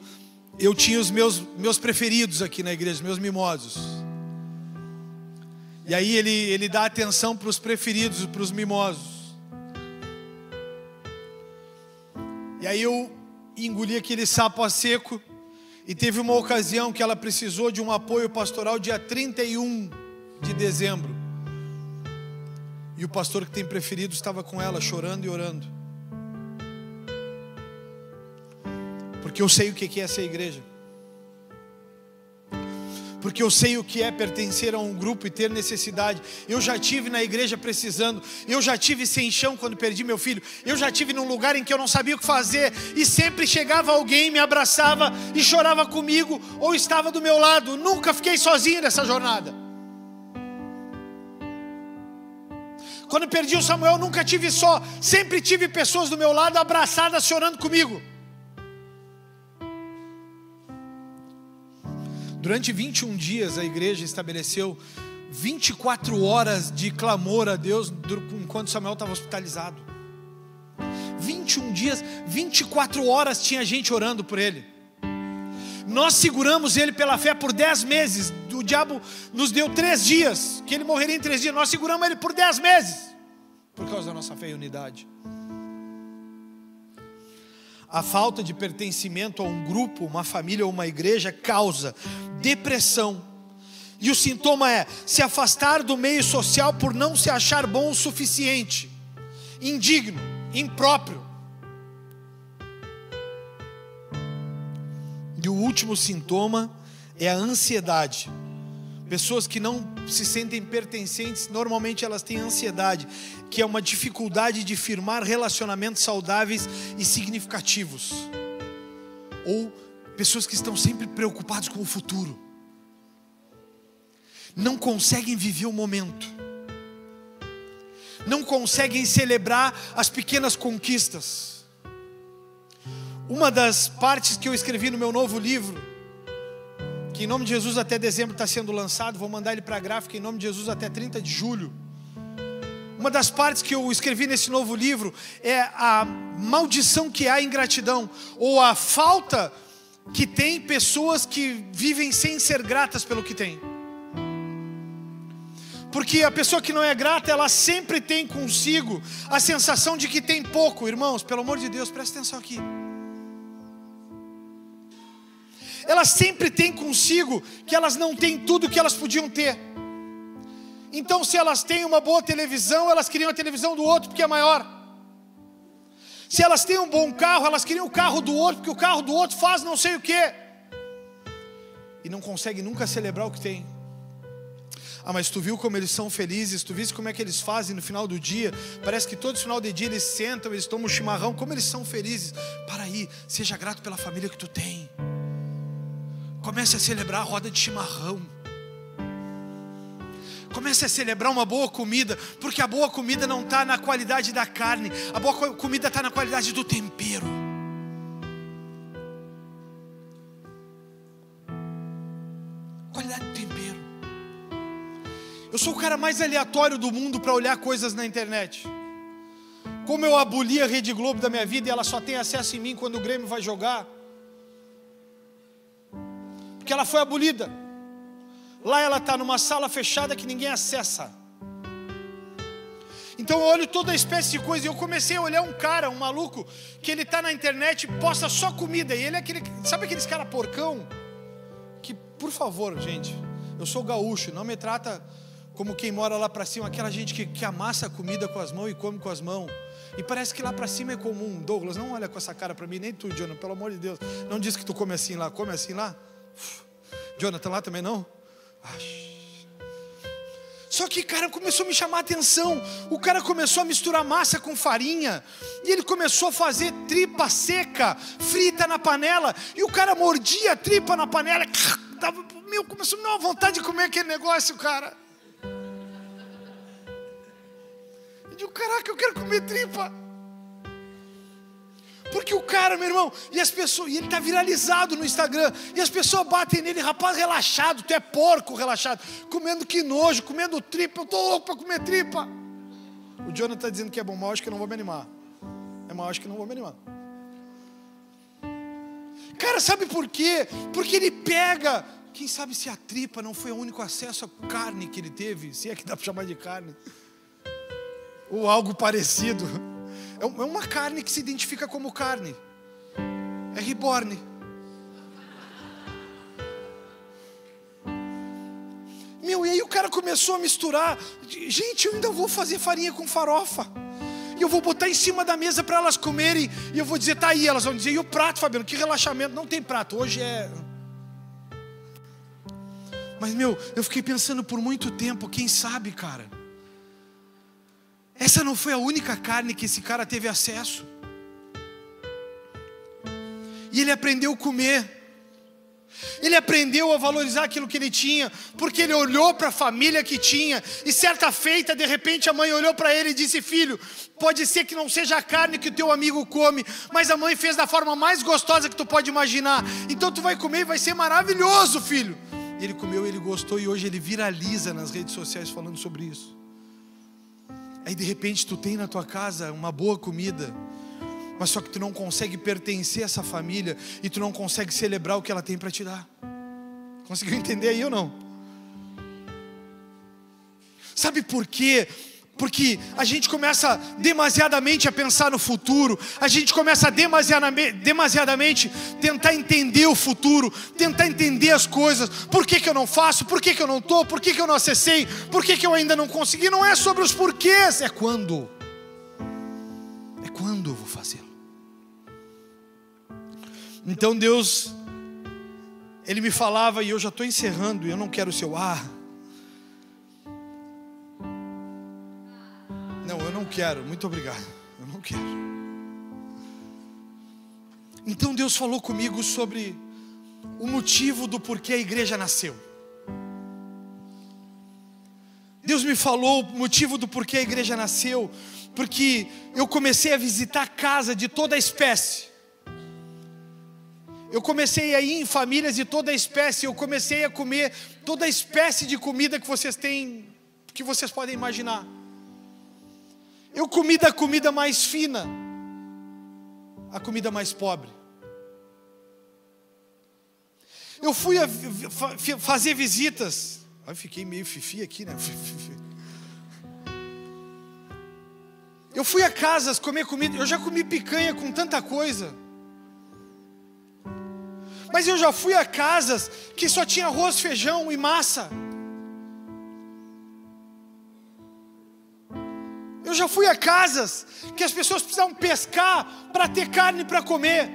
eu tinha os meus preferidos aqui na igreja, meus mimosos. E aí ele dá atenção para os preferidos, para os mimosos. E aí eu engoli aquele sapo a seco, e teve uma ocasião que ela precisou de um apoio pastoral dia 31 de dezembro. E o pastor que tem preferido estava com ela, chorando e orando. Porque eu sei o que é ser igreja. Porque eu sei o que é pertencer a um grupo e ter necessidade. Eu já tive na igreja precisando. Eu já tive sem chão quando perdi meu filho. Eu já tive num lugar em que eu não sabia o que fazer. E sempre chegava alguém, me abraçava e chorava comigo, ou estava do meu lado. Nunca fiquei sozinho nessa jornada. Quando perdi o Samuel, nunca tive só. Sempre tive pessoas do meu lado abraçadas, chorando comigo. Durante 21 dias a igreja estabeleceu 24 horas de clamor a Deus enquanto Samuel estava hospitalizado. 21 dias, 24 horas tinha gente orando por ele. Nós seguramos ele pela fé por 10 meses. O diabo nos deu 3 dias, que ele morreria em 3 dias. Nós seguramos ele por 10 meses, por causa da nossa fé e unidade. A falta de pertencimento a um grupo, uma família ou uma igreja causa depressão. E o sintoma é se afastar do meio social por não se achar bom o suficiente, indigno, impróprio. E o último sintoma é a ansiedade. Pessoas que não se sentem pertencentes, normalmente elas têm ansiedade, que é uma dificuldade de firmar relacionamentos saudáveis e significativos. Ou pessoas que estão sempre preocupadas com o futuro. Não conseguem viver o momento. Não conseguem celebrar as pequenas conquistas. Uma das partes que eu escrevi no meu novo livro, que em nome de Jesus até dezembro está sendo lançado, vou mandar ele para a gráfica em nome de Jesus até 30 de julho. Uma das partes que eu escrevi nesse novo livro é a maldição que há em ingratidão, ou a falta que tem pessoas que vivem sem ser gratas pelo que tem. Porque a pessoa que não é grata, ela sempre tem consigo a sensação de que tem pouco. Irmãos, pelo amor de Deus, presta atenção aqui. Elas sempre têm consigo que elas não têm tudo que elas podiam ter. Então, se elas têm uma boa televisão, elas queriam a televisão do outro porque é maior. Se elas têm um bom carro, elas queriam o carro do outro porque o carro do outro faz não sei o quê. E não conseguem nunca celebrar o que tem. Ah, mas tu viu como eles são felizes? Tu viste como é que eles fazem no final do dia? Parece que todo final de dia eles sentam, eles tomam um chimarrão. Como eles são felizes? Para aí, seja grato pela família que tu tem. Comece a celebrar a roda de chimarrão. Comece a celebrar uma boa comida, porque a boa comida não está na qualidade da carne, a boa comida está na qualidade do tempero. Qualidade do tempero. Eu sou o cara mais aleatório do mundo para olhar coisas na internet. Como eu aboli a Rede Globo da minha vida e ela só tem acesso em mim quando o Grêmio vai jogar. Porque ela foi abolida. Lá ela está numa sala fechada que ninguém acessa. Então eu olho toda espécie de coisa. E eu comecei a olhar um cara, um maluco, que ele está na internet e posta só comida. E ele é aquele, sabe aqueles cara porcão? Que, por favor, gente, eu sou gaúcho, não me trata como quem mora lá para cima. Aquela gente que amassa a comida com as mãos e come com as mãos. E parece que lá para cima é comum. Douglas, não olha com essa cara para mim, nem tu, Jonathan, pelo amor de Deus. Não diz que tu come assim lá, come assim lá. Jonathan lá também não? Só que, cara, começou a me chamar a atenção. O cara começou a misturar massa com farinha. E ele começou a fazer tripa seca, frita na panela. E o cara mordia a tripa na panela. Começou a me dar uma vontade de comer aquele negócio, cara. Eu digo, caraca, eu quero comer tripa. Porque o cara, meu irmão, e as pessoas, e ele está viralizado no Instagram, e as pessoas batem nele, rapaz, relaxado, tu é porco relaxado, comendo que nojo, comendo tripa, eu estou louco para comer tripa. O Jonathan está dizendo que é bom, mas eu acho que eu não vou me animar. Mas eu acho que não vou me animar. Cara, sabe por quê? Porque ele pega, quem sabe se a tripa não foi o único acesso à carne que ele teve, se é que dá para chamar de carne, ou algo parecido. É uma carne que se identifica como carne. É reborn. E aí o cara começou a misturar. Gente, eu ainda vou fazer farinha com farofa. E eu vou botar em cima da mesa para elas comerem. E eu vou dizer, tá aí. Elas vão dizer, e o prato, Fabiano? Que relaxamento. Não tem prato, hoje é... Mas, eu fiquei pensando por muito tempo, quem sabe, cara... Essa não foi a única carne que esse cara teve acesso. E ele aprendeu a comer. Ele aprendeu a valorizar aquilo que ele tinha, porque ele olhou para a família que tinha. E certa feita, de repente, a mãe olhou para ele e disse, filho, pode ser que não seja a carne que o teu amigo come, mas a mãe fez da forma mais gostosa que tu pode imaginar. Então tu vai comer e vai ser maravilhoso, filho. E ele comeu, ele gostou, e hoje ele viraliza nas redes sociais falando sobre isso. Aí de repente tu tem na tua casa uma boa comida, mas só que tu não consegue pertencer a essa família, e tu não consegue celebrar o que ela tem para te dar. Conseguiu entender aí ou não? Sabe por quê? Porque a gente começa demasiadamente a pensar no futuro. A gente começa a demasiadamente tentar entender o futuro, tentar entender as coisas. Por que eu não faço? Por que eu não estou? Por que eu não acessei? Por que eu ainda não consegui? Não é sobre os porquês, é quando. É quando eu vou fazê-lo. Então Deus, Ele me falava, e eu já estou encerrando, e eu não quero o seu Não, eu não quero, muito obrigado. Eu não quero. Então Deus falou comigo sobre o motivo do porquê a igreja nasceu. Deus me falou o motivo do porquê a igreja nasceu, porque eu comecei a visitar casa de toda a espécie. Eu comecei a ir em famílias de toda a espécie. Eu comecei a comer toda a espécie de comida que vocês têm, que vocês podem imaginar. Eu comi da comida mais fina à comida mais pobre. Eu fui fazer visitas. Eu fiquei meio fifi aqui, né? Eu fui a casas comer comida. Eu já comi picanha com tanta coisa. Mas eu já fui a casas que só tinha arroz, feijão e massa. Eu já fui a casas que as pessoas precisavam pescar para ter carne para comer.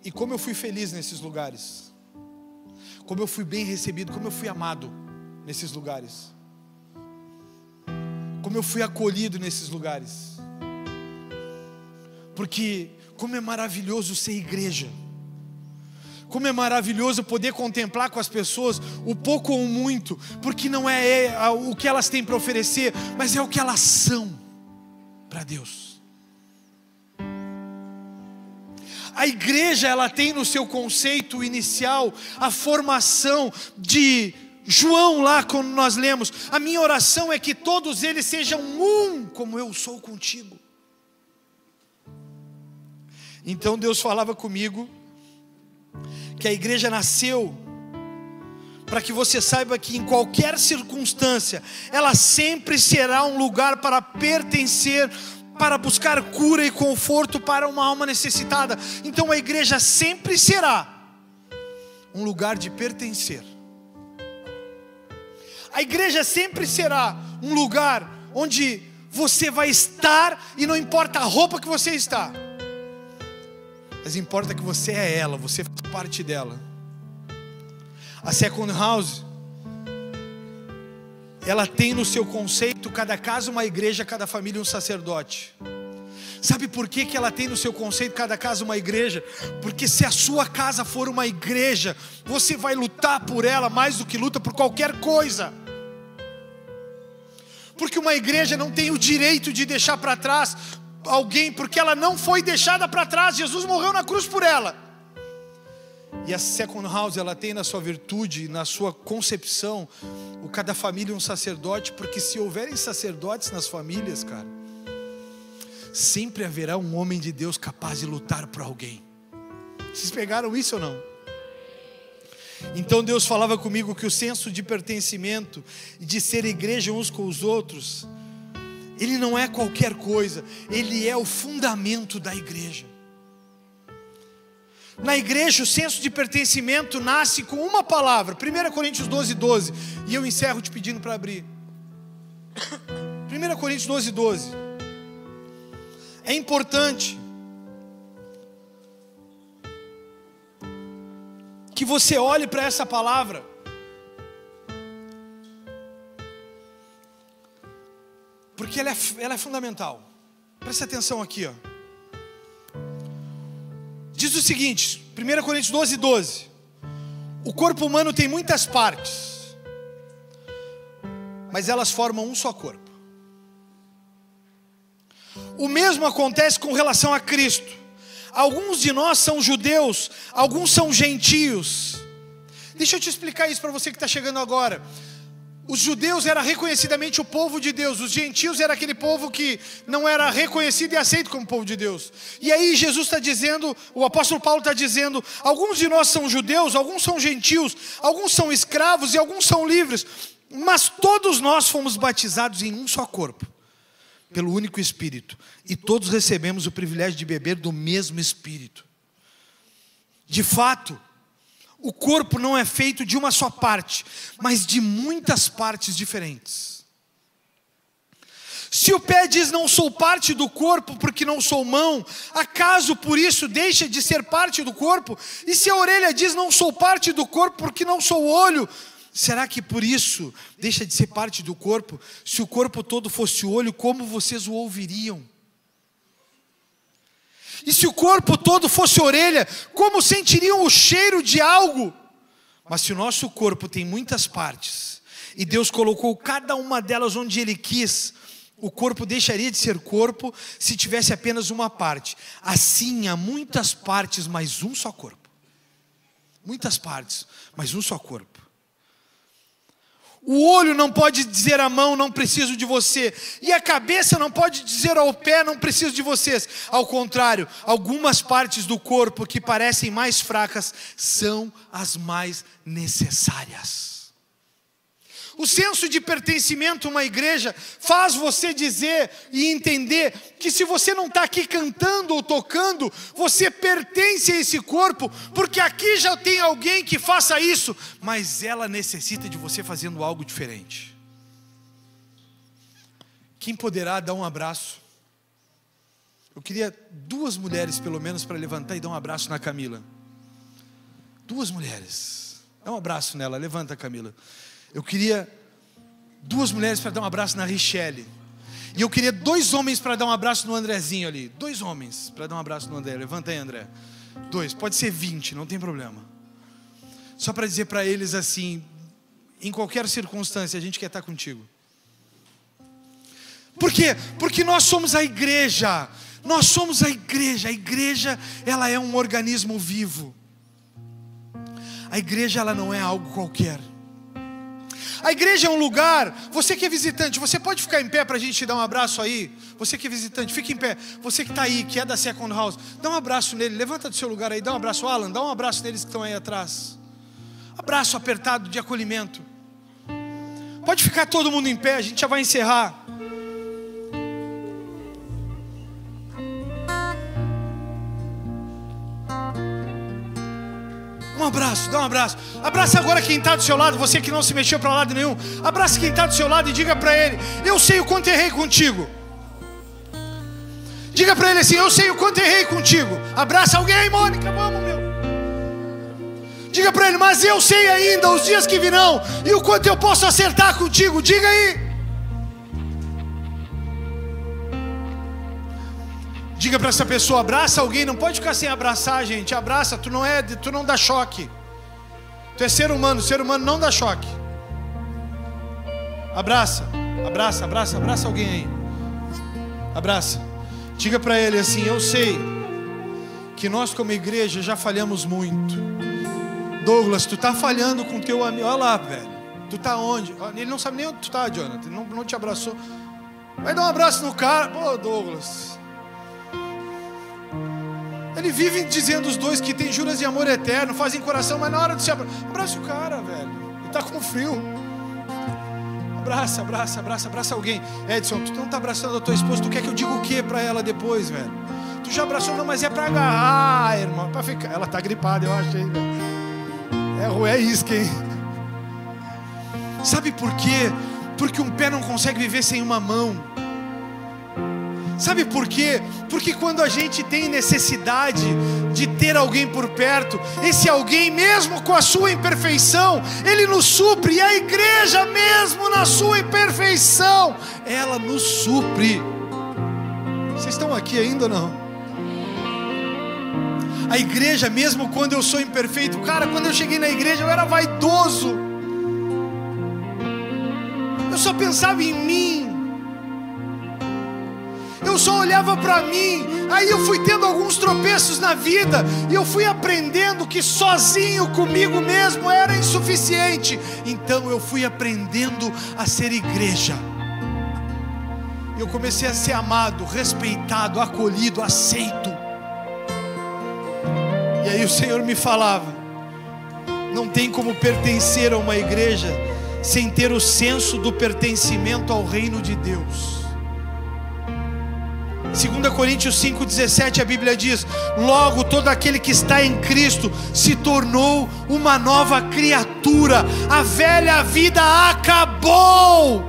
E como eu fui feliz nesses lugares. Como eu fui bem recebido, como eu fui amado nesses lugares. Como eu fui acolhido nesses lugares. Porque como é maravilhoso ser igreja. Como é maravilhoso poder contemplar com as pessoas o pouco ou o muito, porque não é o que elas têm para oferecer, mas é o que elas são para Deus. A igreja, ela tem no seu conceito inicial a formação de João lá, quando nós lemos, a minha oração é que todos eles sejam um, como eu sou contigo. Então Deus falava comigo que a igreja nasceu para que você saiba que em qualquer circunstância ela sempre será um lugar para pertencer, para buscar cura e conforto para uma alma necessitada. Então a igreja sempre será um lugar de pertencer. A igreja sempre será um lugar onde você vai estar, e não importa a roupa que você está, mas importa que você é ela, você faz parte dela. A Second House, ela tem no seu conceito cada casa uma igreja, cada família um sacerdote. Sabe por que ela tem no seu conceito cada casa uma igreja? Porque se a sua casa for uma igreja, você vai lutar por ela mais do que luta por qualquer coisa. Porque uma igreja não tem o direito de deixar para trás alguém, porque ela não foi deixada para trás. Jesus morreu na cruz por ela. E a Second House, ela tem na sua virtude, na sua concepção, o cada família um sacerdote, porque se houverem sacerdotes nas famílias, cara, sempre haverá um homem de Deus capaz de lutar por alguém. Vocês pegaram isso ou não? Então Deus falava comigo que o senso de pertencimento e de ser igreja uns com os outros, ele não é qualquer coisa, ele é o fundamento da igreja. Na igreja o senso de pertencimento nasce com uma palavra, 1 Coríntios 12:12, e eu encerro te pedindo para abrir. 1 Coríntios 12:12. É importante que você olhe para essa palavra, porque ela é fundamental. Presta atenção aqui, ó. Diz o seguinte, 1 Coríntios 12:12. O corpo humano tem muitas partes, mas elas formam um só corpo. O mesmo acontece com relação a Cristo. Alguns de nós são judeus, alguns são gentios. Deixa eu te explicar isso para você que está chegando agora. Os judeus eram reconhecidamente o povo de Deus. Os gentios eram aquele povo que não era reconhecido e aceito como povo de Deus. E aí Jesus está dizendo, o apóstolo Paulo está dizendo, alguns de nós são judeus, alguns são gentios, alguns são escravos e alguns são livres, mas todos nós fomos batizados em um só corpo, pelo único Espírito, e todos recebemos o privilégio de beber do mesmo Espírito. De fato, o corpo não é feito de uma só parte, mas de muitas partes diferentes. Se o pé diz não sou parte do corpo porque não sou mão, acaso por isso deixa de ser parte do corpo? E se a orelha diz não sou parte do corpo porque não sou olho, será que por isso deixa de ser parte do corpo? Se o corpo todo fosse olho, como vocês o ouviriam? E se o corpo todo fosse orelha, como sentiriam o cheiro de algo? Mas se o nosso corpo tem muitas partes, e Deus colocou cada uma delas onde Ele quis, o corpo deixaria de ser corpo se tivesse apenas uma parte. Assim há muitas partes, mas um só corpo. Muitas partes, mas um só corpo. O olho não pode dizer à mão, não preciso de você. E a cabeça não pode dizer ao pé, não preciso de vocês. Ao contrário, algumas partes do corpo que parecem mais fracas são as mais necessárias. O senso de pertencimento a uma igreja faz você dizer e entender que se você não está aqui cantando ou tocando, você pertence a esse corpo, porque aqui já tem alguém que faça isso, mas ela necessita de você fazendo algo diferente. Quem poderá dar um abraço? Eu queria 2 mulheres pelo menos para levantar e dar um abraço na Camila. 2 mulheres. Dá um abraço nela, levanta, Camila. Eu queria 2 mulheres para dar um abraço na Richelle. E eu queria 2 homens para dar um abraço no Andrezinho ali. 2 homens para dar um abraço no André. Levanta aí, André. 2, pode ser 20, não tem problema. Só para dizer para eles assim, em qualquer circunstância, a gente quer estar contigo. Por quê? Porque nós somos a igreja. Nós somos a igreja. A igreja, ela é um organismo vivo. A igreja, ela não é algo qualquer. A igreja é um lugar, você que é visitante, você pode ficar em pé para a gente te dar um abraço aí? Você que é visitante, fique em pé. Você que está aí, que é da Second House, dá um abraço nele, levanta do seu lugar aí, dá um abraço, Alan, dá um abraço neles que estão aí atrás. Abraço apertado de acolhimento. Pode ficar todo mundo em pé, a gente já vai encerrar. Um abraço, dá um abraço. Abraça agora quem está do seu lado, você que não se mexeu para lado nenhum. Abraça quem está do seu lado e diga para ele: eu sei o quanto errei contigo. Diga para ele assim: eu sei o quanto errei contigo. Abraça alguém, Mônica, vamos, meu. Diga para ele: mas eu sei ainda os dias que virão e o quanto eu posso acertar contigo. Diga aí. Diga para essa pessoa: abraça alguém. Não pode ficar sem abraçar, gente. Abraça, tu não dá choque. Tu é ser humano não dá choque. Abraça, abraça, abraça, abraça alguém aí. Abraça. Diga para ele assim: eu sei que nós como igreja já falhamos muito. Douglas, tu tá falhando com teu amigo. Olha lá, velho. Tu tá onde? Ele não sabe nem onde tu tá, Jonathan. Não te abraçou. Vai dar um abraço no cara. Pô, Douglas. Ele vive dizendo os dois que tem juras de amor eterno, fazem coração, mas na hora de se abraça o cara, velho. Ele tá com frio. Abraça, abraça, abraça, abraça alguém. Edson, tu não tá abraçando a tua esposa, tu quer que eu diga o que pra ela depois, velho? Tu já abraçou? Não, mas é pra agarrar, irmão, pra ficar. Ela tá gripada, eu achei, velho. É isca, hein? Sabe por quê? Porque um pé não consegue viver sem uma mão. Sabe por quê? Porque quando a gente tem necessidade de ter alguém por perto, esse alguém, mesmo com a sua imperfeição, ele nos supre. E a igreja, mesmo na sua imperfeição, ela nos supre. Vocês estão aqui ainda ou não? A igreja, mesmo quando eu sou imperfeito, cara, quando eu cheguei na igreja eu era vaidoso. Eu só pensava em mim. Eu só olhava para mim. Aí eu fui tendo alguns tropeços na vida e eu fui aprendendo que sozinho comigo mesmo era insuficiente. Então eu fui aprendendo a ser igreja. Eu comecei a ser amado, respeitado, acolhido, aceito. E aí o Senhor me falava: não tem como pertencer a uma igreja sem ter o senso do pertencimento ao reino de Deus. 2 Coríntios 5,17 a Bíblia diz: logo todo aquele que está em Cristo se tornou uma nova criatura, a velha vida acabou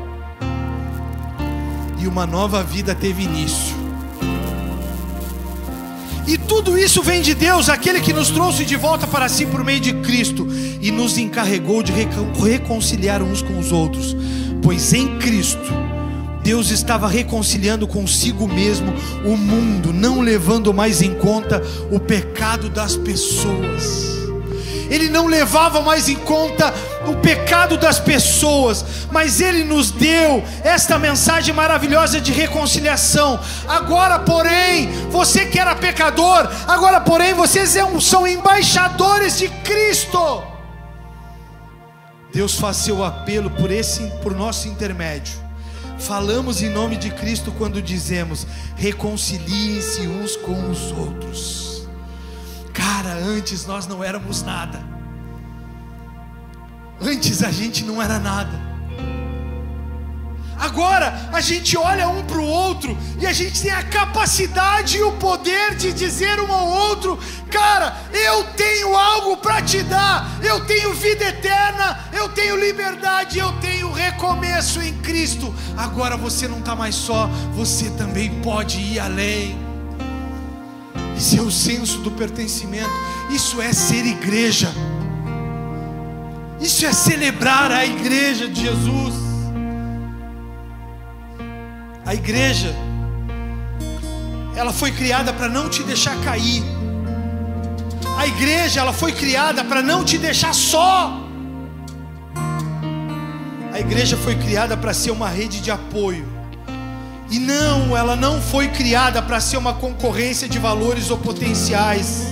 e uma nova vida teve início. E tudo isso vem de Deus, aquele que nos trouxe de volta para si por meio de Cristo e nos encarregou de reconciliar uns com os outros, pois em Cristo Deus estava reconciliando consigo mesmo o mundo, não levando mais em conta o pecado das pessoas. Ele não levava mais em conta o pecado das pessoas, mas Ele nos deu esta mensagem maravilhosa de reconciliação. Agora porém, você que era pecador, agora porém vocês são embaixadores de Cristo. Deus faz seu apelo por nosso intermédio. Falamos em nome de Cristo quando dizemos: reconciliem-se uns com os outros. Cara, antes nós não éramos nada. Antes a gente não era nada. Agora a gente olha um para o outro e a gente tem a capacidade e o poder de dizer um ao outro: cara, eu tenho algo para te dar, eu tenho vida eterna, eu tenho liberdade, eu tenho recomeço em Cristo. Agora você não está mais só, você também pode ir além. Esse é o senso do pertencimento. Isso é ser igreja. Isso é celebrar a igreja de Jesus. A igreja, ela foi criada para não te deixar cair. A igreja, ela foi criada para não te deixar só. A igreja foi criada para ser uma rede de apoio. E não, ela não foi criada para ser uma concorrência de valores ou potenciais.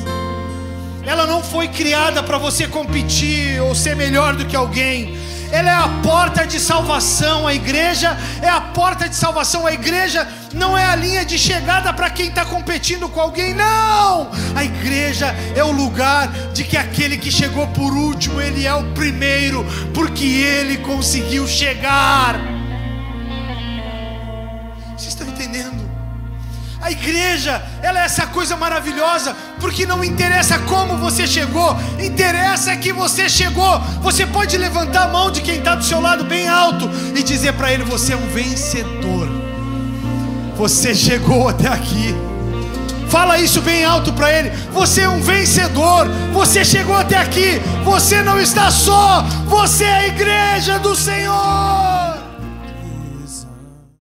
Ela não foi criada para você competir ou ser melhor do que alguém. Ela é a porta de salvação. A igreja é a porta de salvação. A igreja não é a linha de chegada para quem está competindo com alguém. Não! A igreja é o lugar de que aquele que chegou por último, ele é o primeiro, porque ele conseguiu chegar. Vocês estão entendendo? A igreja, ela é essa coisa maravilhosa, porque não interessa como você chegou, interessa que você chegou. Você pode levantar a mão de quem está do seu lado bem alto e dizer para ele: você é um vencedor. Você chegou até aqui. Fala isso bem alto para ele. Você é um vencedor. Você chegou até aqui. Você não está só. Você é a igreja do Senhor.